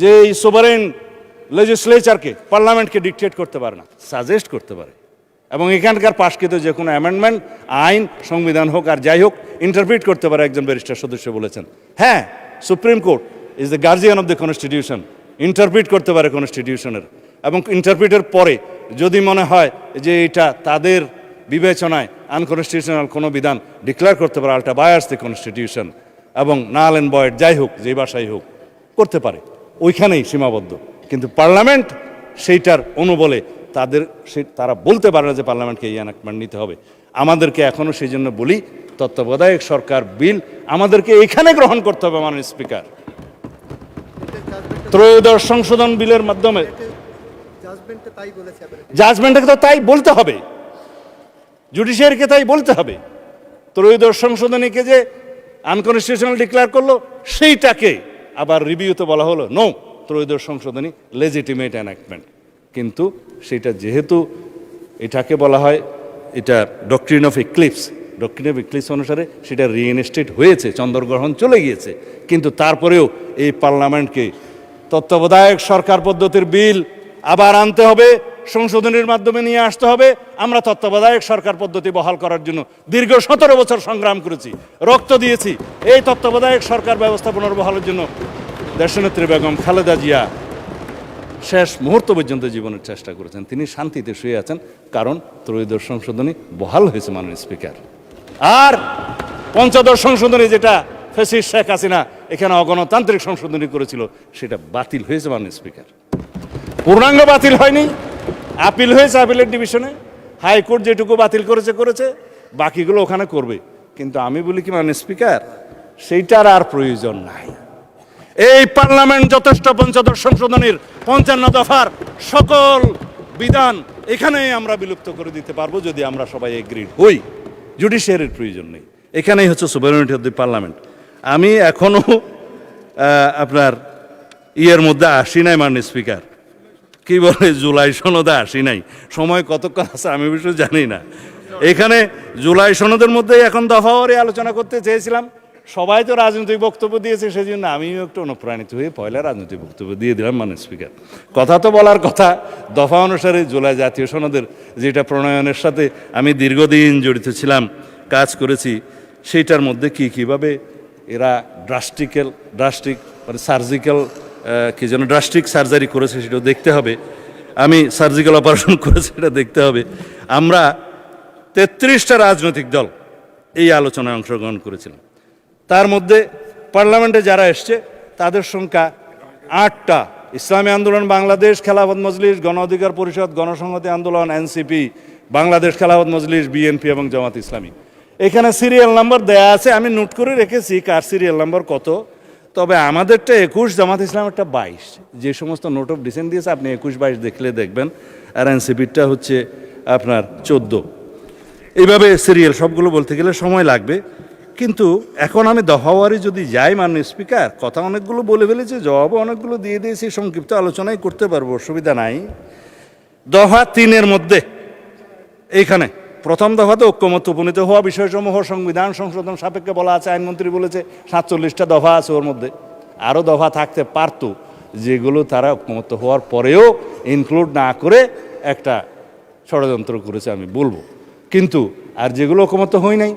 যে এই সুভারেইন লেজিসলেচারকে, পার্লামেন্টকে ডিকটেট করতে পারে না, সাজেস্ট করতে পারে। এবং এখানকার পাশকৃত যে কোনো অ্যামেন্ডমেন্ট, আইন, সংবিধান হোক আর যাই হোক, ইন্টারপ্রিট করতে পারে একজন ব্যারিস্টার সদস্য বলেছেন। হ্যাঁ, supreme court is the guardian of the constitution, interpret করতে পারে কনস্টিটিউশনের। এবং ইন্টারপ্রিটের পরে যদি মনে হয় যে এটা তাদের বিবেচনায় আনকনস্টিটিউশনাল কোনো বিধান, ডিক্লেয়ার করতে পারে আল্টা বায়ার্স দ্য কনস্টিটিউশন এবং নাল অ্যান্ড ভয়েড যাই হোক, যেই ভাষাই হোক, করতে পারে। ওইখানেই সীমাবদ্ধ। কিন্তু পার্লামেন্ট সেইটার অনুবলে তারা বলতে পারে না যে পার্লামেন্টকে এই এনাক্টমেন্ট নিতে হবে। আমাদেরকে এখনও সেই জন্য বলি, তত্ত্বাবধায়ক সরকার বিল আমাদেরকে এখানে গ্রহণ করতে হবে, মাননীয় স্পিকার। 3য় সংশোধন বিলের মাধ্যমে জাজমেন্টকে তো তাই বলতে হবে, জুডিশিয়ারিকে তাই বলতে হবে। 3য় সংশোধনীকে যে আনকনস্টিটিউশনাল ডিক্লেয়ার করলো, সেইটাকে আবার রিভিউতে বলা হলো নো, 3য় সংশোধনী লেজিটিমেট এনাক্টমেন্ট। কিন্তু সেটা যেহেতু এটাকে বলা হয়, এটা doctrine of eclipse, doctrine of eclipse অনুসারে সেটা রিইনস্টেট হয়েছে, চন্দ্রগ্রহণ চলে গিয়েছে। কিন্তু তারপরেও এই পার্লামেন্টকে তত্ত্বাবধায়ক সরকার পদ্ধতির বিল আবার আনতে হবে, সংশোধনীর মাধ্যমে নিয়ে আসতে হবে। আমরা তত্ত্বাবধায়ক সরকার পদ্ধতি বহাল করার জন্য দীর্ঘ 17 বছর সংগ্রাম করেছি, রক্ত দিয়েছি। এই তত্ত্বাবধায়ক সরকার ব্যবস্থা পুনর্বহালের জন্য দেশনেত্রী বেগম খালেদা জিয়া শেষ মুহূর্ত পর্যন্ত জীবনের চেষ্টা করেছেন। তিনি শান্তিতে শুয়ে আছেন, কারণ 3য় সংশোধনী বহাল হয়েছে, মাননীয় স্পিকার। আর 5ম সংশোধনী, যেটা ফ্যাসিস্ট শেখ হাসিনা এখানে অগণতান্ত্রিক সংশোধনী করেছিল, সেটা বাতিল হয়েছে, মাননীয় স্পিকার। পূর্ণাঙ্গ বাতিল হয়নি, আপিল হয়েছে আপিলের ডিভিশনে। হাইকোর্ট যেটুকু বাতিল করেছে, বাকিগুলো ওখানে করবে। কিন্তু আমি বলি কি, মাননীয় স্পিকার, সেইটার আর প্রয়োজন নাই। এই পার্লামেন্ট যথেষ্ট 5ম সংশোধনীর 55 দফার সকল বিধান এখানেই আমরা বিলুপ্ত করে দিতে পারবো, যদি আমরা সবাই এগ্রিড হই। জুডিশিয়ারির প্রয়োজন নেই। এখানেই হচ্ছে সুভারেনিটি অফ দি পার্লামেন্ট। আমি এখনো আপনার ইয়ের মধ্যে আসি নাই, মাননীয় স্পিকার, কি বলে, জুলাই সনদে আসি নাই। সময় কতক্ষণ আছে আমি বিষয় জানি না। এখানে জুলাই সনদের মধ্যেই এখন দফাওয়ারি আলোচনা করতে চেয়েছিলাম। সবাই তো রাজনৈতিক বক্তব্য দিয়েছে, সেই জন্য আমিও একটু অনুপ্রাণিত হয়ে পয়লা রাজনৈতিক বক্তব্য দিয়ে দিলাম, মাননীয় স্পিকার। কথা তো বলার কথা, দফা অনুসারে জুলাই জাতীয় সনদের যেটা প্রণয়নের সাথে আমি দীর্ঘদিন জড়িত ছিলাম, কাজ করেছি সেইটার মধ্যে কীভাবে এরা ড্রাস্টিক মানে সার্জিক্যাল কি যেন ড্রাস্টিক সার্জারি করেছে সেটাও দেখতে হবে। আমি সার্জিক্যাল অপারেশন করেছি সেটা দেখতে হবে। আমরা 33টা রাজনৈতিক দল এই আলোচনায় অংশগ্রহণ করেছিলাম। তার মধ্যে পার্লামেন্টে যারা এসছে তাদের সংখ্যা 8টা। ইসলামী আন্দোলন বাংলাদেশ, খেলাফত মজলিস, গণ অধিকার পরিষদ, গণসংহতি আন্দোলন, এনসিপি, বাংলাদেশ খেলাফত মজলিস, বিএনপি এবং জামাত ইসলামী। এখানে সিরিয়াল নাম্বার দেয়া আছে, আমি নোট করে রেখেছি কার সিরিয়াল নাম্বার কত। তবে আমাদেরটা 21, জামাত ইসলামেরটা 22। যে সমস্ত নোট অফ ডিসেন্ট দিয়েছে আপনি 21-22 দেখলে দেখবেন, আর এনসিপিরটা হচ্ছে আপনার 14। এইভাবে সিরিয়াল সবগুলো বলতে গেলে সময় লাগবে। কিন্তু এখন আমি দফাওয়ারি যদি যাই, মাননীয় স্পিকার, কথা অনেকগুলো বলে ফেলেছি, জবাবও অনেকগুলো দিয়ে দিয়েছি, সংক্ষিপ্ত আলোচনাই করতে পারবো, অসুবিধা নাই। দফা 3-এর মধ্যে এইখানে প্রথম দফাতে ঐক্যমত উপনীত হওয়া বিষয়সমূহ সংবিধান সংশোধন সাপেক্ষে বলা আছে। আইনমন্ত্রী বলেছে 47টা দফা আছে ওর মধ্যে, আরও দফা থাকতে পারতো যেগুলো তারা ঐক্যমত হওয়ার পরেও ইনক্লুড না করে একটা ষড়যন্ত্র করেছে আমি বলবো। কিন্তু আর যেগুলো ঐক্যমত হয় নাই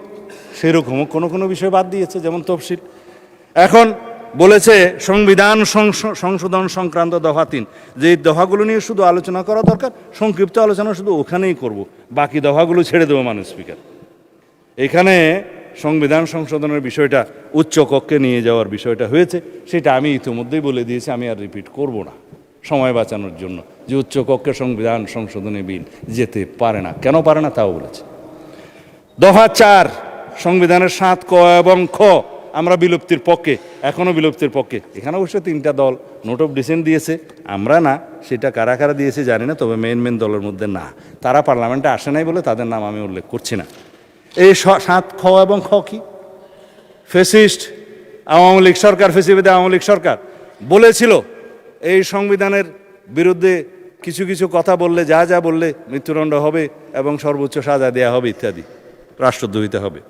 সেরকমও কোনো বিষয় বাদ দিয়েছে, যেমন তফসিল। এখন বলেছে সংবিধান সংশোধন সংক্রান্ত দফা 3, যে দফাগুলো নিয়ে শুধু আলোচনা করা দরকার, সংক্ষিপ্ত আলোচনা শুধু ওখানেই করব, বাকি দফাগুলো ছেড়ে দেবো মাননীয় স্পিকার। এখানে সংবিধান সংশোধনের বিষয়টা উচ্চ কক্ষে নিয়ে যাওয়ার বিষয়টা হয়েছে, সেটা আমি ইতিমধ্যেই বলে দিয়েছি, আমি আর রিপিট করব না সময় বাঁচানোর জন্য, যে উচ্চ কক্ষে সংবিধান সংশোধনী বিল যেতে পারে না। কেন পারে না তাও বলেছে। দফা 4, সংবিধানের 7 ক এবং খ আমরা বিলুপ্তির পক্ষে, এখনও বিলুপ্তির পক্ষে। এখানে অবশ্য 3টা দল নোট অফ ডিসেন্ট দিয়েছে, আমরা না। সেটা কারা কারা দিয়েছে জানি না, তবে মেন দলের মধ্যে না, তারা পার্লামেন্টে আসে নাই বলে তাদের নাম আমি উল্লেখ করছি না। এই 7 খ এবং খ কি? ফ্যাসিস্ট আওয়ামী লীগ সরকার, ফেসিবাদী আওয়ামী লীগ সরকার বলেছিল এই সংবিধানের বিরুদ্ধে কিছু কথা বললে, যা বললে মৃত্যুদণ্ড হবে এবং সর্বোচ্চ সাজা দেওয়া হবে ইত্যাদি, রাষ্ট্রদ্রোহিতা হবে।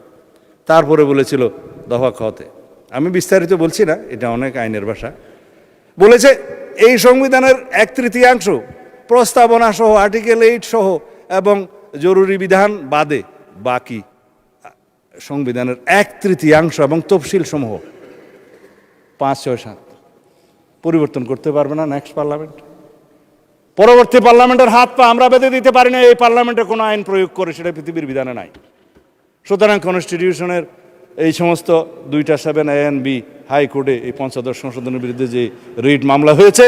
তারপরে বলেছিল দফা খতে, আমি বিস্তারিত বলছি না, এটা অনেক আইনের ভাষা, বলেছে এই সংবিধানের 1/3 প্রস্তাবনা সহ, আর্টিকেল 8 সহ এবং জরুরি বিধান বাদে বাকি সংবিধানের 1/3 এবং তফসিল সমূহ 5, 6, 7 পরিবর্তন করতে পারবে না নেক্সট পার্লামেন্ট। পরবর্তী পার্লামেন্টের হাত পা আমরা বেঁধে দিতে পারি না এই পার্লামেন্টে কোনো আইন প্রয়োগ করে, সেটা পৃথিবীর বিধানে নাই। সুতরাং কনস্টিটিউশনের এই সমস্ত 2টা 7A and B হাইকোর্টে এই 5ম সংশোধনের বিরুদ্ধে যে রিট মামলা হয়েছে,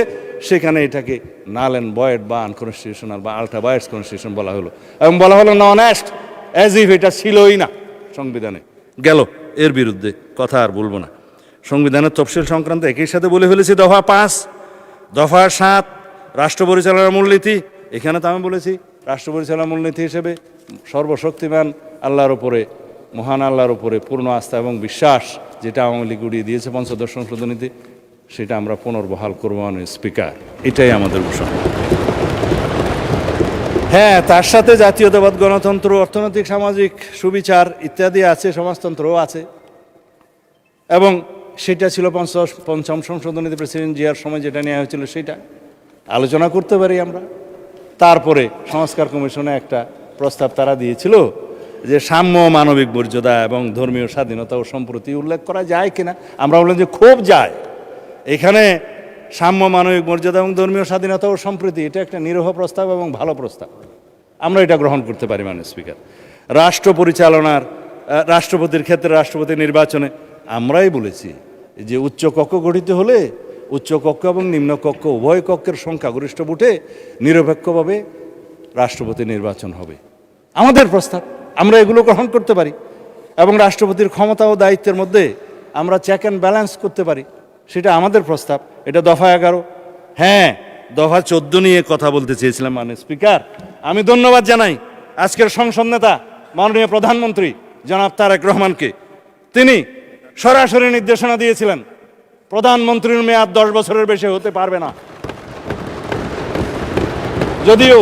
সেখানে এটাকে নাল অ্যান্ড ভয়েড বা আনকনস্টিটিউশনাল বা আল্ট্রা ভায়োলেন্স কনস্টিটিউশন বলা হলো, এবং বলা হলো নন অ্যাস্ট, অ্যাজ ইফ এটা ছিলই না সংবিধানে। গেল, এর বিরুদ্ধে কথা আর বলবো না। সংবিধানের তফসিল সংক্রান্ত একই সাথে বলে ফেলেছি দফা 5। দফা 7, রাষ্ট্র পরিচালনার মূলনীতি। এখানে তো আমি বলেছি রাষ্ট্র পরিচালনার মূলনীতি হিসেবে সর্বশক্তিমান আল্লাহর উপরে, মহান আল্লাহর উপরে পূর্ণ আস্থা এবং বিশ্বাস, যেটা আওয়ামী লীগ উড়িয়ে দিয়েছে 5ম সংশোধনীতে, সেটা আমরা পুনর্বহাল করবো মাননীয় স্পিকার। এটাই আমাদের ঘোষণা। হ্যাঁ, তার সাথে জাতীয়তাবাদ, গণতন্ত্র, অর্থনৈতিক সামাজিক সুবিচার ইত্যাদি আছে, সমাজতন্ত্রও আছে, এবং সেটা ছিল 5ম সংশোধনীতে প্রেসিডেন্ট জিয়ার সময় যেটা নেওয়া হয়েছিল, সেটা আলোচনা করতে পারি আমরা। তারপরে সংস্কার কমিশনে একটা প্রস্তাব তারা দিয়েছিল যে সাম্য, মানবিক মর্যাদা এবং ধর্মীয় স্বাধীনতা ও সম্প্রতি উল্লেখ করা যায় কিনা। আমরা বললাম যে খুব যায়। এখানে সাম্য, মানবিক মর্যাদা এবং ধর্মীয় স্বাধীনতা ও সম্প্রীতি, এটা একটা নিরীহ প্রস্তাব এবং ভালো প্রস্তাব, আমরা এটা গ্রহণ করতে পারি মাননীয় স্পিকার। রাষ্ট্র পরিচালনার, রাষ্ট্রপতির ক্ষেত্রে রাষ্ট্রপতি নির্বাচনে আমরাই বলেছি যে উচ্চ কক্ষ গঠিত হলে উচ্চ কক্ষ এবং নিম্ন কক্ষ উভয় কক্ষের সংখ্যাগরিষ্ঠ ভোটে নিরপেক্ষভাবে রাষ্ট্রপতি নির্বাচন হবে। আমাদের প্রস্তাব, আমরা এগুলো গ্রহণ করতে পারি, এবং রাষ্ট্রপতির ক্ষমতা ও দায়িত্বের মধ্যে আমরা চেক অ্যান্ড ব্যালেন্স করতে পারি, সেটা আমাদের প্রস্তাব। এটা দফা 11। হ্যাঁ, দফা 14 নিয়ে কথা বলতে চেয়েছিলাম মাননীয় স্পিকার। আমি ধন্যবাদ জানাই আজকের সংসদ নেতা মাননীয় প্রধানমন্ত্রী জনাব তারেক রহমানকে। তিনি সরাসরি নির্দেশনা দিয়েছিলেন প্রধানমন্ত্রীর মেয়াদ 10 বছরের বেশি হতে পারবে না। যদিও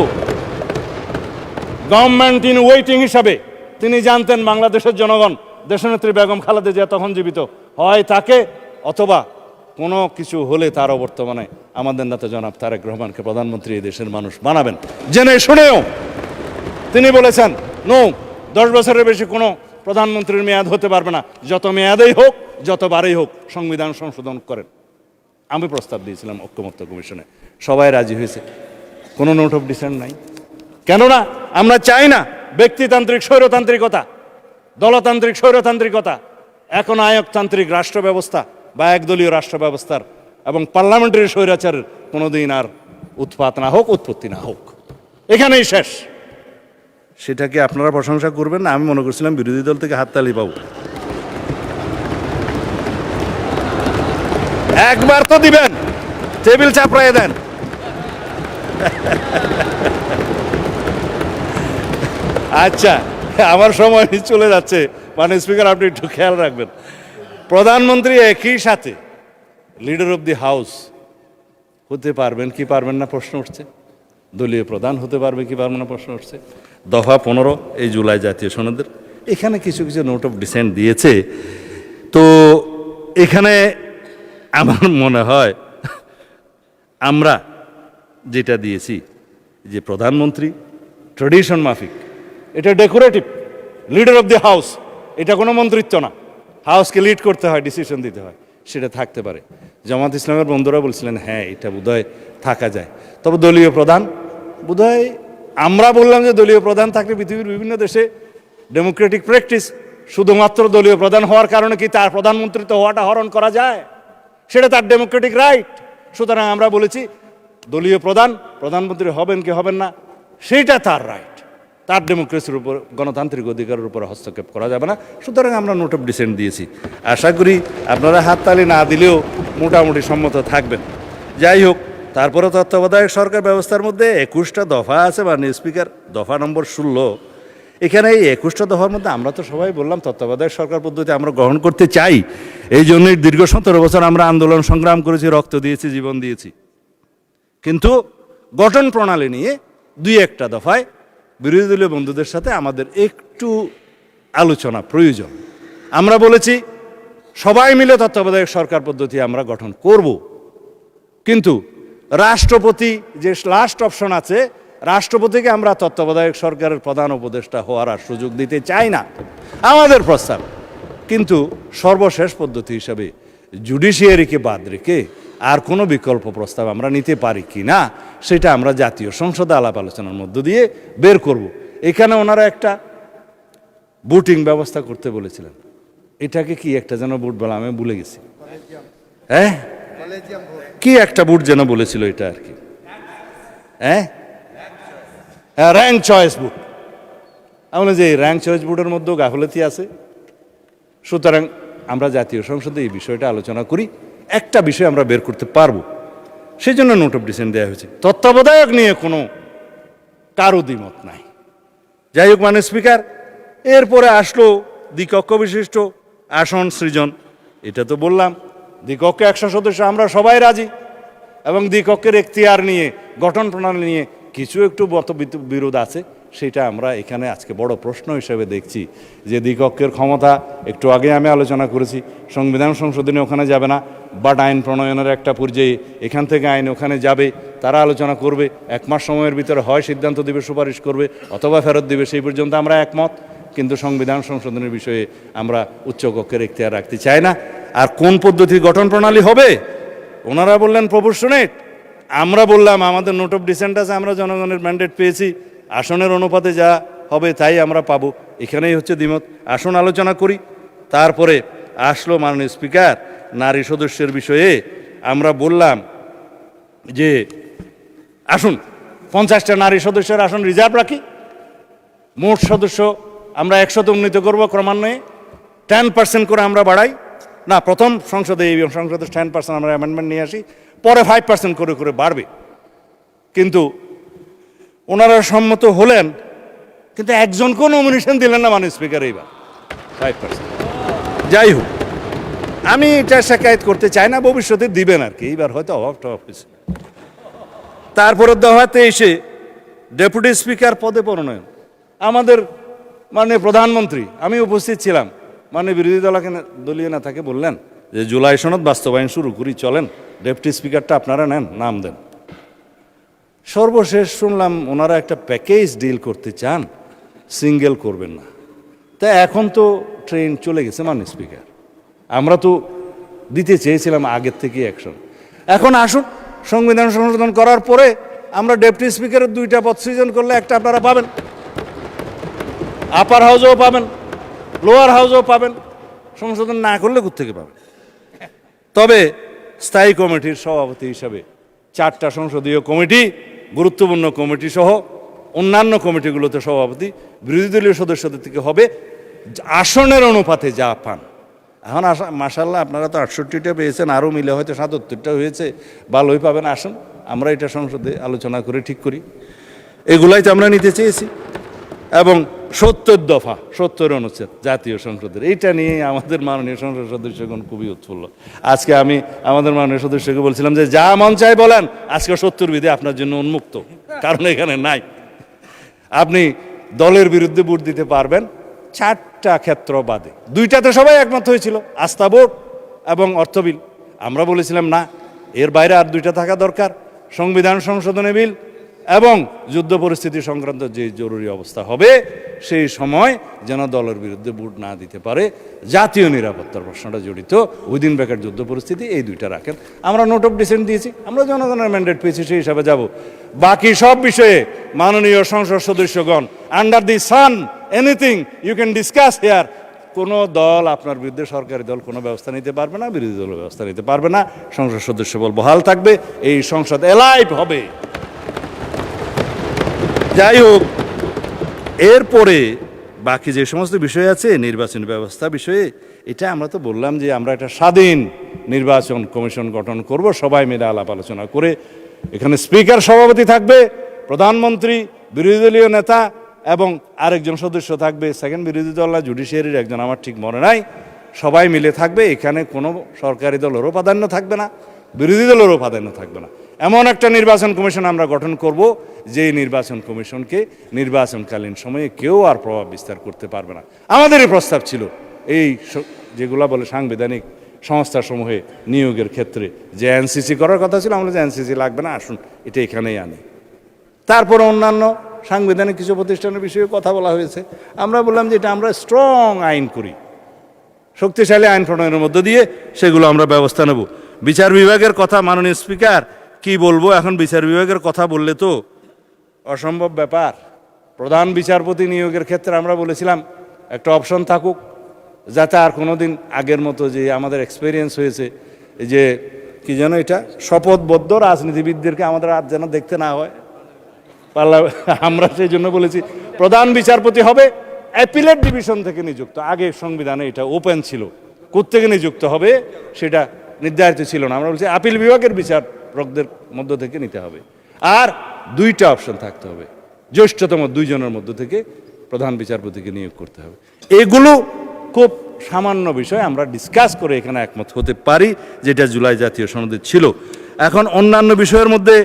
গভর্নমেন্ট ইন ওয়েটিং হিসাবে তিনি জানতেন বাংলাদেশের জনগণ, দেশনেত্রী বেগম খালেদা জিয়া তখন জীবিত, হয় তাকে অথবা কোনো কিছু হলে তার অবর্তমানে আমাদের নেতা জনাব তারেক রহমানকে প্রধানমন্ত্রী এই দেশের মানুষ বানাবেন। জেনে শুনেও তিনি বলেছেন নো, 10 বছরের বেশি কোনো প্রধানমন্ত্রীর মেয়াদ হতে পারবে না, যত মেয়াদেই হোক যতবারই হোক সংবিধান সংশোধন করেন। আমি প্রস্তাব দিয়েছিলাম ঐকমত্য কমিশনে, সবাই রাজি হয়েছে, কোনো নোট অফ ডিসেন্ট নাই। কেননা আমরা চাই না ব্যক্তিতান্ত্রিক স্বৈরতান্ত্রিকতা, দলতান্ত্রিক স্বৈরতান্ত্রিকতা, এখন আয়কতান্ত্রিক রাষ্ট্র ব্যবস্থা বা একদলীয় রাষ্ট্র ব্যবস্থার এবং পার্লামেন্টারি স্বৈরাচারের কোনোদিন আর উৎপাত না হোক, উৎপত্তি না হোক, এখানেই শেষ। সেটাকে আপনারা প্রশংসা করবেন না, আমি মনে করছিলাম বিরোধী দল থেকে হাততালি পাবো। একবার তো দিবেন, টেবিল চাপড়াইয়ে দেন। আচ্ছা, আমার সময় চলে যাচ্ছে, মানে স্পিকার আপনি একটু খেয়াল রাখবেন। প্রধানমন্ত্রী একই সাথে লিডার অফ দি হাউস হতে পারবেন কি পারবেন না প্রশ্ন উঠছে, দলীয় প্রধান হতে পারবে কি পারবে না প্রশ্ন উঠছে। দফা 15 এই জুলাই জাতীয় সনদের এখানে কিছু কিছু নোট অফ ডিসেন্ট দিয়েছে। তো এখানে আমার মনে হয় আমরা যেটা দিয়েছি যে প্রধানমন্ত্রী ট্রেডিশন মাফিক, এটা decorative, leader of the house, এটা কোনো মন্ত্রিত্ব না, হাউসকে লিড করতে হয়, ডিসিশন দিতে হয়, সেটা থাকতে পারে। জামাত ইসলামের বন্ধুরা বলছিলেন হ্যাঁ এটা বোধহয় থাকা যায়, তবে দলীয় প্রধান বোধহয়, আমরা বললাম যে দলীয় প্রধান থাকলে পৃথিবীর বিভিন্ন দেশে ডেমোক্রেটিক প্র্যাকটিস, শুধুমাত্র দলীয় প্রধান হওয়ার কারণে কি তার প্রধানমন্ত্রিত্ব হওয়াটা হরণ করা যায়? সেটা তার ডেমোক্রেটিক রাইট। সুতরাং আমরা বলেছি দলীয় প্রধান প্রধানমন্ত্রী হবেন কি হবেন না সেইটা তার রাইট, তার ডেমোক্রেসির উপর, গণতান্ত্রিক অধিকারের উপর হস্তক্ষেপ করা যাবে না। সুতরাং আমরা নোট অফ ডিসেন্ট দিয়েছি। আশা করি আপনারা হাততালি না দিলেও মোটামুটি সম্মত থাকবেন। যাই হোক, তারপরে তত্ত্বাবধায়ক সরকার ব্যবস্থার মধ্যে 21টা দফা আছে, মাননীয় স্পিকার, দফা নম্বর 16। এখানে এই 21টা দফার মধ্যে আমরা তো সবাই বললাম তত্ত্বাবধায়ক সরকার পদ্ধতি আমরা গ্রহণ করতে চাই। এই জন্যই দীর্ঘ 17 বছর আমরা আন্দোলন সংগ্রাম করেছি, রক্ত দিয়েছি, জীবন দিয়েছি। কিন্তু গঠন প্রণালী নিয়ে 2-1টা দফায় বিরোধী দলীয় বন্ধুদের সাথে আমাদের একটু আলোচনা প্রয়োজন। আমরা বলেছি সবাই মিলে তত্ত্বাবধায়ক সরকার পদ্ধতি আমরা গঠন করব, কিন্তু রাষ্ট্রপতি যে লাস্ট অপশন আছে, রাষ্ট্রপতিকে আমরা তত্ত্বাবধায়ক সরকারের প্রধান উপদেষ্টা হওয়ার আর সুযোগ দিতে চাই না, আমাদের প্রস্তাব। কিন্তু সর্বশেষ পদ্ধতি হিসাবে জুডিশিয়ারিকে বাদ রেখে আর কোনো বিকল্প প্রস্তাব আমরা নিতে পারি কি না সেটা আমরা জাতীয় সংসদে আলাপ আলোচনার মধ্য দিয়ে বের করব। এখানে ওনারা একটা ভোটিং ব্যবস্থা করতে বলেছিলেন, এটাকে কি একটা যেন ভোট বলা, আমি ভুলে গেছি, হ্যাঁ কি একটা ভোট যেন বলেছিল এটা আর কি, হ্যাঁ র্যাঙ্ক চয়েস ভোট। আমরা যে র্যাঙ্ক চয়েস ভোটের মধ্যেও গাফলতি আছে। সুতরাং আমরা জাতীয় সংসদে এই বিষয়টা আলোচনা করি, একটা বিষয় আমরা বের করতে পারবো, সেই জন্য নোট অফ ডিসেন্ট দেওয়া হয়েছে। তত্ত্বাবধায়ক নিয়ে কোনো কারো দ্বিমত নাই। যাই হোক, মানে স্পিকার, এরপরে আসলো দ্বিকক্ষ বিশিষ্ট আসন সৃজন। এটা তো বললাম দ্বিকক্ষে 100 সদস্য, আমরা সবাই রাজি, এবং দ্বিকক্ষের এখতিয়ার নিয়ে, গঠন প্রণালী নিয়ে কিছু একটু বিরোধ আছে, সেটা আমরা এখানে আজকে বড় প্রশ্ন হিসেবে দেখছি যে দ্বিকক্ষের ক্ষমতা, একটু আগে আমি আলোচনা করেছি, সংবিধান সংশোধনী ওখানে যাবে না, বাট আইন প্রণয়নের একটা পর্যায়ে এখান থেকে আইন ওখানে যাবে, তারা আলোচনা করবে, 1 মাস সময়ের ভিতরে হয় সিদ্ধান্ত দিবে, সুপারিশ করবে, অথবা ফেরত দিবে, সেই পর্যন্ত আমরা একমত। কিন্তু সংবিধান সংশোধনের বিষয়ে আমরা উচ্চকক্ষের এখতিয়ার রাখতে চাই না। আর কোন পদ্ধতির গঠন প্রণালী হবে, ওনারা বললেন প্রপোর্শনেট, আমরা বললাম আমাদের নোট অফ ডিসেন্ট আছে, আমরা জনগণের ম্যান্ডেট পেয়েছি, আসনের অনুপাতে যা হবে তাই আমরা পাবো, এখানেই হচ্ছে দ্বিমত। আসন আলোচনা করি। তারপরে আসলো মাননীয় স্পিকার নারী সদস্যের বিষয়ে। আমরা বললাম যে আসুন 50টা নারী সদস্যের আসন রিজার্ভ রাখি, মোট সদস্য আমরা 100তে উন্নীত করবো ক্রমান্বয়ে, 10% করে আমরা বাড়াই না, প্রথম সংসদে, এই সংসদে 10% আমরা অ্যামেন্ডমেন্ট নিয়ে আসি, পরে 5% করে করে বাড়বে। কিন্তু ওনারা সম্মত হলেন, কিন্তু একজনকেও নমিনেশন দিলেন না মাননীয় স্পিকার এইবার 5%। যাই হোক, আমি এটা শিকায়ত করতে চাই না, ভবিষ্যতে দিবেন আর কি, এইবার হয়তো অভাব টভাব হয়েছে। তারপরে দফাতে এসে ডেপুটি স্পিকার পদে প্রণয়ন, আমাদের মানে প্রধানমন্ত্রী, আমি উপস্থিত ছিলাম, মানে বিরোধী দলীয় নেতাকে বললেন যে জুলাই সনদ বাস্তবায়ন শুরু করি, চলেন ডেপুটি স্পিকারটা আপনারা নেন, নাম দেন। সর্বশেষ শুনলাম ওনারা একটা প্যাকেজ ডিল করতে চান, সিঙ্গেল করবেন না। তা এখন তো ট্রেন চলে গেছে মাননীয় স্পিকার, আমরা তো দিতে চেয়েছিলাম আগের থেকে অ্যাকশন। এখন আসুন, সংবিধান সংশোধন করার পরে আমরা ডেপুটি স্পিকারের 2টা পদ সৃজন করলে একটা আপনারা পাবেন, আপার হাউসেও পাবেন, লোয়ার হাউসেও পাবেন। সংশোধন না করলে কোত্থেকে পাবেন? তবে স্থায়ী কমিটির সভাপতি হিসাবে 4টা সংসদীয় কমিটি, গুরুত্বপূর্ণ কমিটি সহ অন্যান্য কমিটিগুলোতে সভাপতি বিরোধী দলীয় সদস্যদের থেকে হবে আসনের অনুপাতে যা পান। এখন মাশাল্লাহ আপনারা তো 68টা পেয়েছেন, আরও মিলে হয়তো 77টা হয়েছে, ভালোই পাবেন। আসুন আমরা এটা সংসদে আলোচনা করে ঠিক করি। এগুলাই তো আমরা নিতে চেয়েছি। এবং 70 দফা 70 অনুচ্ছেদ জাতীয় সংসদের, এইটা নিয়ে আমাদের মাননীয় সংসদ সদস্যগণ খুবই উৎফুল্ল। আজকে আমি আমাদের মাননীয় সদস্যকে বলছিলাম যে যা মন চাই বলেন, আজকে 70 বিধি আপনার জন্য উন্মুক্ত, কারণ এখানে নাই। আপনি দলের বিরুদ্ধে ভোট দিতে পারবেন 4টা ক্ষেত্র বাদে। 2টাতে সবাই একমত হয়েছিল, আস্থা ভোট এবং অর্থ বিল। আমরা বলেছিলাম না, এর বাইরে আর 2টা থাকা দরকার, সংবিধান সংশোধনী বিল এবং যুদ্ধ পরিস্থিতি সংক্রান্ত যে জরুরি অবস্থা হবে সেই সময় যেন দলের বিরুদ্ধে ভোট না দিতে পারে। জাতীয় নিরাপত্তার প্রশ্নটা জড়িত, উইদিন ব্র্যাকেট যুদ্ধ পরিস্থিতি, এই 2টা রাখেন। আমরা নোট অফ ডিসেন্ট দিয়েছি, আমরা জনগণের ম্যান্ডেট পেয়েছি, সেই হিসাবে যাব। বাকি সব বিষয়ে মাননীয় সংসদ সদস্যগণ, under the sun anything you can discuss here. কোনো দল আপনার বিরুদ্ধে, সরকারি দল কোনো ব্যবস্থা নিতে পারবে না, বিরোধী দল ব্যবস্থা নিতে পারবে না। সংসদ সদস্য বল বহাল থাকবে, এই সংসদ এলাইভ হবে। যাই হোক, এরপরে বাকি যে সমস্ত বিষয় আছে নির্বাচনী ব্যবস্থা বিষয়ে, এটা আমরা তো বললাম যে আমরা একটা স্বাধীন নির্বাচন কমিশন গঠন করব, সবাই মিলে আলাপ আলোচনা করে। এখানে স্পিকার সভাপতি থাকবে, প্রধানমন্ত্রী, বিরোধী দলীয় নেতা এবং আরেকজন সদস্য থাকবে, সেকেন্ড বিরোধী দল না জুডিশিয়ারির একজন, আমার ঠিক মনে নাই। সবাই মিলে থাকবে। এখানে কোনো সরকারি দলেরও প্রাধান্য থাকবে না, বিরোধী দলেরও প্রাধান্য থাকবে না। এমন একটা নির্বাচন কমিশন আমরা গঠন করব, যে নির্বাচন কমিশনকে নির্বাচনকালীন সময়ে কেউ আর প্রভাব বিস্তার করতে পারবে না। আমাদেরই প্রস্তাব ছিল এই যেগুলো বলে সাংবিধানিক সংস্থাসমূহে নিয়োগের ক্ষেত্রে যে এনসিসি করার কথা ছিল, আমরা যে এনসিসি লাগবে না, আসুন এটা এখানেই আনি। তারপর অন্যান্য সাংবিধানিক কিছু প্রতিষ্ঠানের বিষয়ে কথা বলা হয়েছে। আমরা বললাম যে এটা আমরা স্ট্রং আইন করি, শক্তিশালী আইন প্রণয়নের মধ্য দিয়ে সেগুলো আমরা ব্যবস্থা নেব। বিচার বিভাগের কথা মাননীয় স্পিকার কি বলবো, এখন বিচার বিভাগের কথা বললে তো অসম্ভব ব্যাপার। প্রধান বিচারপতি নিয়োগের ক্ষেত্রে আমরা বলেছিলাম একটা অপশন থাকুক, যাতে আর কোনো দিন আগের মতো যে আমাদের এক্সপিরিয়েন্স হয়েছে যে কি যেন এটা শপথবদ্ধ রাজনীতিবিদদেরকে আমাদের আর যেন দেখতে না হয়। আমরা সেই জন্য বলেছি প্রধান বিচারপতি হবে অ্যাপিলেট ডিভিশন থেকে নিযুক্ত। আগে সংবিধানে এটা ওপেন ছিল, কোত্থেকে নিযুক্ত হবে সেটা নির্ধারিত ছিল না। আমরা বলছি আপিল বিভাগের বিচারকদের মধ্য থেকে নিতে হবে। আর 2টা অপশন থাকতে হবে, জ্যেষ্ঠতম 2 জনের মধ্য থেকে প্রধান বিচারপতিকে নিয়োগ করতে হবে। এগুলো খুব সামান্য বিষয়, আমরা ডিসকাস করে এখানে একমত হতে পারি, যেটা জুলাই জাতীয় সনদে ছিল। এখন অন্যান্য বিষয়ের মধ্যে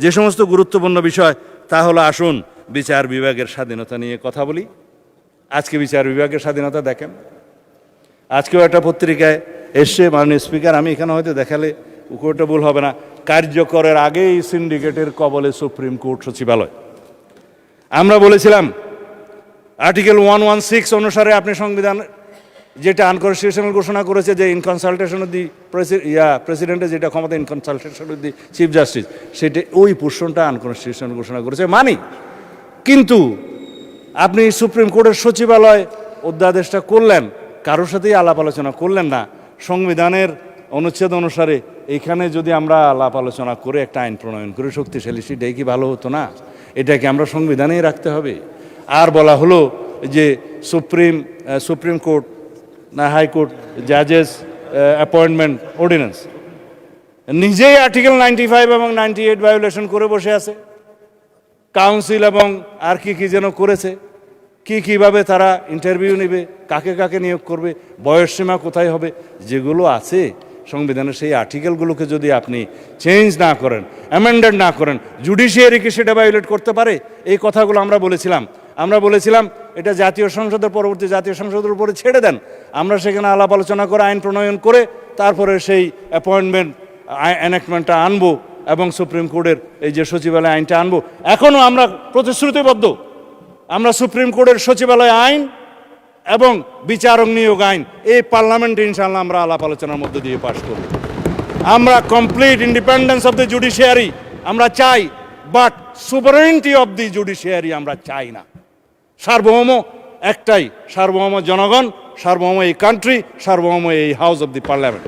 যে সমস্ত গুরুত্বপূর্ণ বিষয়, তা হলো আসুন বিচার বিভাগের স্বাধীনতা নিয়ে কথা বলি। আজকে বিচার বিভাগের স্বাধীনতা দেখেন, আজকেও একটা পত্রিকায় এসছে, মাননীয় স্পিকার আমি এখানে হয়তো দেখালে উকোটা ভুল হবে না, কার্যকরের আগেই সিন্ডিকেটের কবলে সুপ্রিম কোর্ট সচিবালয়। আমরা বলেছিলাম আর্টিকেল 116 অনুসারে আপনি সংবিধান যেটা আনকনস্টিটিউশনাল ঘোষণা করেছে, যে ইন কনসালটেশন অফ দি প্রেসিডেন্টের যেটা ক্ষমতা, in consultation of the chief justice, সেটা ওই পোর্শনটা আনকনস্টিটিউশনাল ঘোষণা করেছে মানি। কিন্তু আপনি সুপ্রিম কোর্টের সচিবালয় অধ্যাদেশটা করলেন, কারোর সাথেই আলাপ আলোচনা করলেন না। সংবিধানের অনুচ্ছেদ অনুসারে এখানে যদি আমরা আলাপ আলোচনা করে একটা আইন প্রণয়ন করে শক্তিশালী, সেটাই কি ভালো হতো না? এটাকে আমরা সংবিধানেই রাখতে হবে। আর বলা হলো যে সুপ্রিম কোর্ট না হাইকোর্ট জাজেস অ্যাপয়েন্টমেন্ট অর্ডিন্যান্স নিজেই আর্টিকেল 95 এবং 98 ভায়োলেশন করে বসে আছে। কাউন্সিল এবং আর কি কি যেন করেছে, কিভাবে তারা ইন্টারভিউ নেবে, কাকে কাকে নিয়োগ করবে, বয়সসীমা কোথায় হবে, যেগুলো আছে সংবিধানের সেই আর্টিকেলগুলোকে যদি আপনি চেঞ্জ না করেন, অ্যামেন্ডেড না করেন, জুডিশিয়ারিকে সেটা ভায়োলেট করতে পারে। এই কথাগুলো আমরা বলেছিলাম এটা জাতীয় সংসদের পরবর্তী জাতীয় সংসদের উপরে ছেড়ে দেন। আমরা সেখানে আলাপ আলোচনা করে আইন প্রণয়ন করে তারপরে সেই অ্যাপয়েন্টমেন্ট এনাক্টমেন্টটা আনবো এবং সুপ্রিম কোর্টের এই যে সচিবালয় আইনটা আনবো। এখনও আমরা প্রতিশ্রুতিবদ্ধ, আমরা সুপ্রিম কোর্টের সচিবালয় আইন এবং বিচারক নিয়োগ আইন এই পার্লামেন্টে ইনশাআল্লাহ আমরা আলাপ আলোচনার মধ্যে দিয়ে পাশ করব। আমরা complete independence of the judiciary আমরা চাই, বাট সুপারিনটি অফ দি জুডিশিয়ারি আমরা চাই না। সার্বভৌম একটাই, সার্বভৌম জনগণ, সার্বভৌম এই কান্ট্রি, সার্বভৌম এই হাউস অফ দি পার্লামেন্ট।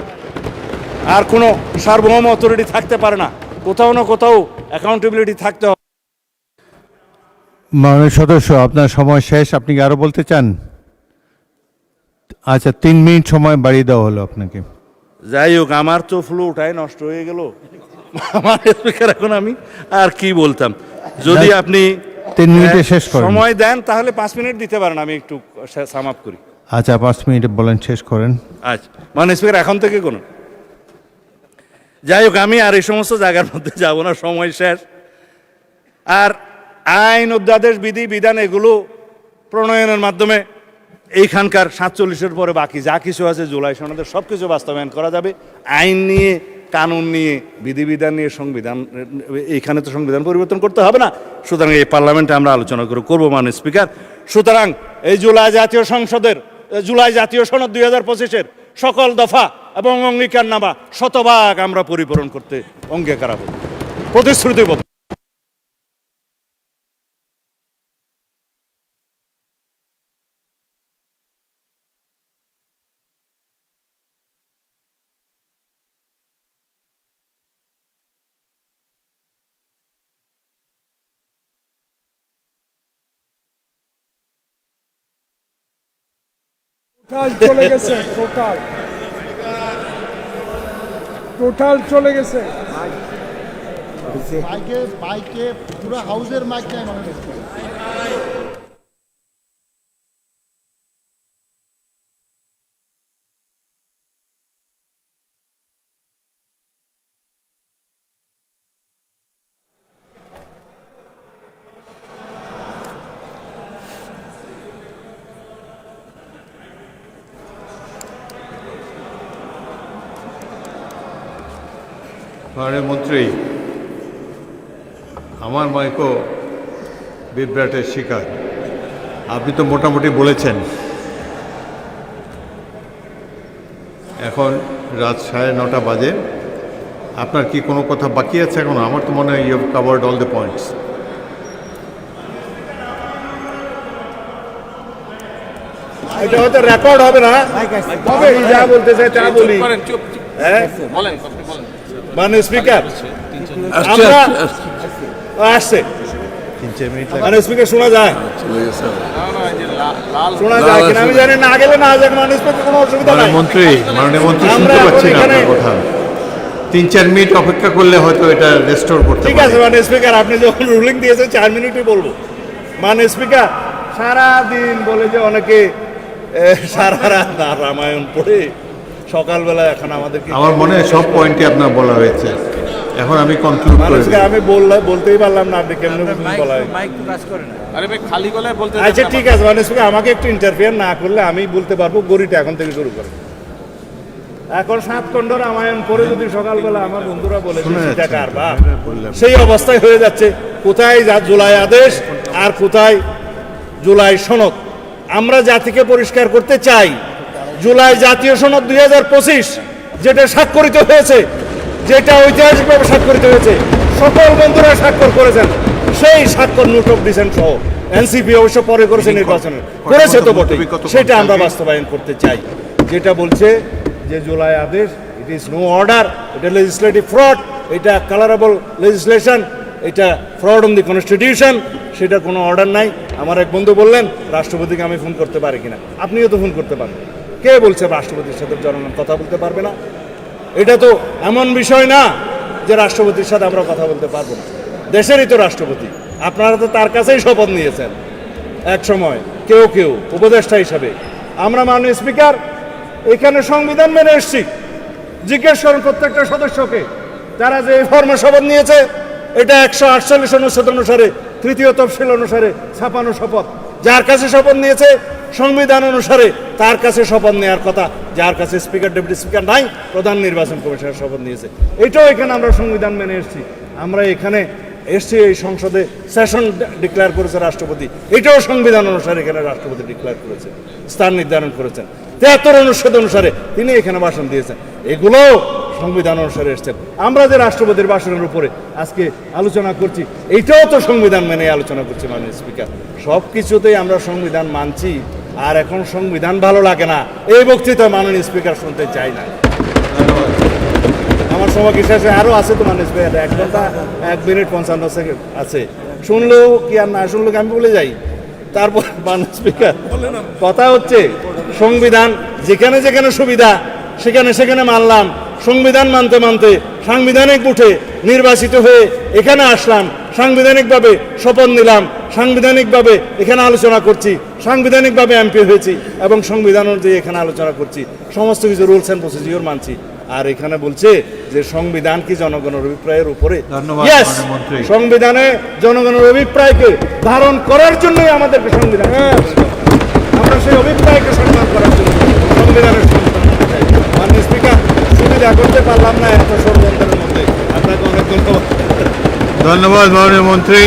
আর কোনো সার্বভৌম অথরিটি থাকতে পারে না, কোথাও না কোথাও অ্যাকাউন্টেবিলিটি থাকতে হবে। মাননীয় সদস্য, আপনার সময় শেষ, আপনি কি আরো বলতে চান? আচ্ছা, 3 মিনিট সময় বাড়িয়ে দেওয়া হলো আপনাকে। যাই হোক, আমার তো ফ্লুটাই নষ্ট হয়ে গেল। আমার স্পিকার, এখন আমি আর কি বলতাম? যদি আপনি 3 মিনিটে শেষ করেন। সময় দেন তাহলে 5 মিনিট দিতে পারেন, আমি একটু সাম আপ করি। আচ্ছা, 5 মিনিটে বলেন, শেষ করেন। আচ্ছা, মানে স্পিকার এখন থেকে কোনো, যাই হোক, আমি আর এই সমস্ত জায়গার মধ্যে যাব না, সময় শেষ। আর আইন, অধ্যাদেশ, বিধি বিধান এগুলো প্রণয়নের মাধ্যমে এইখানকার 47-এর পরে বাকি যা কিছু আছে জুলাই সনদের সব কিছু বাস্তবায়ন করা যাবে। আইন নিয়ে, কানুন নিয়ে, বিধিবিধান নিয়ে, সংবিধান, এইখানে তো সংবিধান পরিবর্তন করতে হবে না, সুতরাং এই পার্লামেন্টে আমরা আলোচনা করবো মাননীয় স্পিকার। সুতরাং এই জুলাই জাতীয় সংসদের, জুলাই জাতীয় সনদ 2025-এর সকল দফা এবং অঙ্গীকারনামা শতভাগ আমরা পরিপূরণ করতে অঙ্গীকারাবদ্ধ, প্রতিশ্রুতিবদ্ধ। টোটাল চলে গেছে, টোটাল চলে গেছে। মাইকে পুরো হাউসের মাইক নাই মানে। মাননীয় মন্ত্রী, আমার মাইকও বিভ্রাটের শিকার। আপনি তো মোটামুটি বলেছেন। এখন রাত 9:30 বাজে। আপনার কি কোনো কথা বাকি আছে এখন? আমার তো মনে হয় you have covered all the points. এটা হয়তো রেকর্ড হবে না, তবে যা বলতে চাই তা বলি। মানে স্পিকার, আমরা আসছে মানে স্পিকার শোনা যায়, শোনা যায় কিনা আমি জানি না, গেলে না যাক, মানে স্পিকার কোনো অসুবিধা নাই। মাননীয় মন্ত্রী আমরা শুনতে পাচ্ছি না এখানে আপনার কথা। 3-4 মিনিট অপেক্ষা করলে হয়তো এটা রেস্টোর করতে ঠিক আছে। মানে স্পিকার, আপনি যখন রুলিং দিয়েছেন 4 মিনিটই বলবো। মানে স্পিকার, সারাদিন বলে যে অনেকে সারা রাত রামায়ণ পড়ে সকালবেলা, এখন আমাদেরকে আমার মনে হয় সব পয়েন্টই আপনার বলা হয়েছে। এখন আমি কনক্লুড করে দিই। আমি বলতেই পারলাম না, আপনি কেমন বলা হয়। আরে ভাই, খালি গলায় বলতে আচ্ছা ঠিক আছে, মানে আমাকে একটু ইন্টারফিয়ার না করলে আমি বলতে পারবো। গড়িটা এখন থেকে শুরু করে, এখন 7 খণ্ড রামায়ণ পড়ে যদি সকালবেলা আমার বন্ধুরা বলে সেই অবস্থায় হয়ে যাচ্ছে। কোথায় জুলাই আদেশ আর কোথায় জুলাই সনদ? আমরা জাতিকে পরিষ্কার করতে চাই, জুলাই জাতীয় সনদ 2025 যেটা স্বাক্ষরিত হয়েছে, যেটা ঐতিহাসিকভাবে স্বাক্ষরিত হয়েছে, সকল বন্ধুরা স্বাক্ষর করেছেন, সেই স্বাক্ষর নোট অফ ডিসেন্ট সহ এনসিপি অবশ্য পরে করেছে, নির্বাচনে করেছে তো বটে, সেটা আমরা বাস্তবায়ন করতে চাই। যেটা বলছে যে জুলাই আদেশ, ইট ইজ নো অর্ডার, এটা লেজিসলেটিভ ফ্রড, এটা কালারেবল লেজিসলেশন, এটা ফ্রড অন দি কনস্টিটিউশন, সেটা কোনো অর্ডার নাই। আমার এক বন্ধু বললেন রাষ্ট্রপতিকে আমি ফোন করতে পারি কিনা। আপনিও তো ফোন করতে পারেন। কে বলছে রাষ্ট্রপতির সাথে জনগণ কথা বলতে পারবে না? এটা তো এমন বিষয় না যে রাষ্ট্রপতির সাথে আমরা কথা বলতে পারবো না। দেশেরই তো রাষ্ট্রপতি, আপনারা তো তার কাছেই শপথ নিয়েছেন এক সময়, কেউ কেউ উপদেষ্টা হিসাবে। আমরা মাননীয় স্পিকার এখানে সংবিধান মেনে এসেছি। জিজ্ঞেস করুন প্রত্যেকটা সদস্যকে, তারা যে ফর্মে শপথ নিয়েছে, এটা 148 অনুচ্ছেদ অনুসারে, 3য় তফসিল অনুসারে ছাপানো শপথ। যার কাছে শপথ নিয়েছে সংবিধান অনুসারে, তার কাছে শপথ নেওয়ার কথা। যার কাছে স্পিকার, ডেপুটি স্পিকার নাই, প্রধান নির্বাচন কমিশনের শপথ নিয়েছে। এটাও এখানে আমরা সংবিধান মেনে এসেছি। আমরা এখানে এসছে এই সংসদে সেশন ডিক্লেয়ার করেছে রাষ্ট্রপতি, এটাও সংবিধান অনুসারে এখানে রাষ্ট্রপতি ডিক্লেয়ার করেছে, স্থান নির্ধারণ করেছেন। 73 অনুচ্ছেদ অনুসারে তিনি এখানে ভাষণ দিয়েছেন, এগুলোও সংবিধান অনুসারে এসছেন। আমরা যে রাষ্ট্রপতির ভাষণের উপরে আজকে আলোচনা করছি, এইটাও তো সংবিধান মেনে আলোচনা করছি মাননীয় স্পিকার। সব কিছুতেই আমরা সংবিধান মানছি, আর এখন সংবিধান ভালো লাগে না এই বক্তৃতা মাননীয় স্পিকার শুনতে চাই না। আমার সময় কি শেষে আরও আছে তো মাননীয় স্পিকার, 1 ঘন্টা 1 মিনিট 55 সেকেন্ড আছে, শুনলেও কি আর না শুনলেও কি আমি বলে যাই। তারপর মাননীয় স্পিকার, কথা হচ্ছে সংবিধান যেখানে যেখানে সুবিধা সেখানে সেখানে মানলাম, সংবিধান মানতে মানতে সাংবিধানিক উঠে নির্বাচিত হয়ে এখানে আসলাম, সাংবিধানিকভাবে শপথ নিলাম, সাংবিধানিকভাবে এখানে আলোচনা করছি, সাংবিধানিকভাবে এমপি হয়েছি এবং সংবিধান অনুযায়ী এখানে আলোচনা করছি, সমস্ত কিছু রুলস অ্যান্ড প্রসিডিওর মানছি। আর এখানে বলছে যে সংবিধান কি জনগণের অভিপ্রায়ের উপরে? ধন্যবাদ, Yes, মাননীয় মন্ত্রী। সংবিধানে জনগণের অভিপ্রায়কে ধারণ করার জন্যই আমাদেরকে সংবিধান, আমরা সেই অভিপ্রায়কে সম্মান করার জন্য সংবিধানের সংশোধন করতে চাই। মাননীয় স্পিকার, সুবিধা করতে পারলাম না এত ষড়যন্ত্রের মধ্যে, আপনাকে অনেক ধন্যবাদ। ধন্যবাদ মাননীয় মন্ত্রী।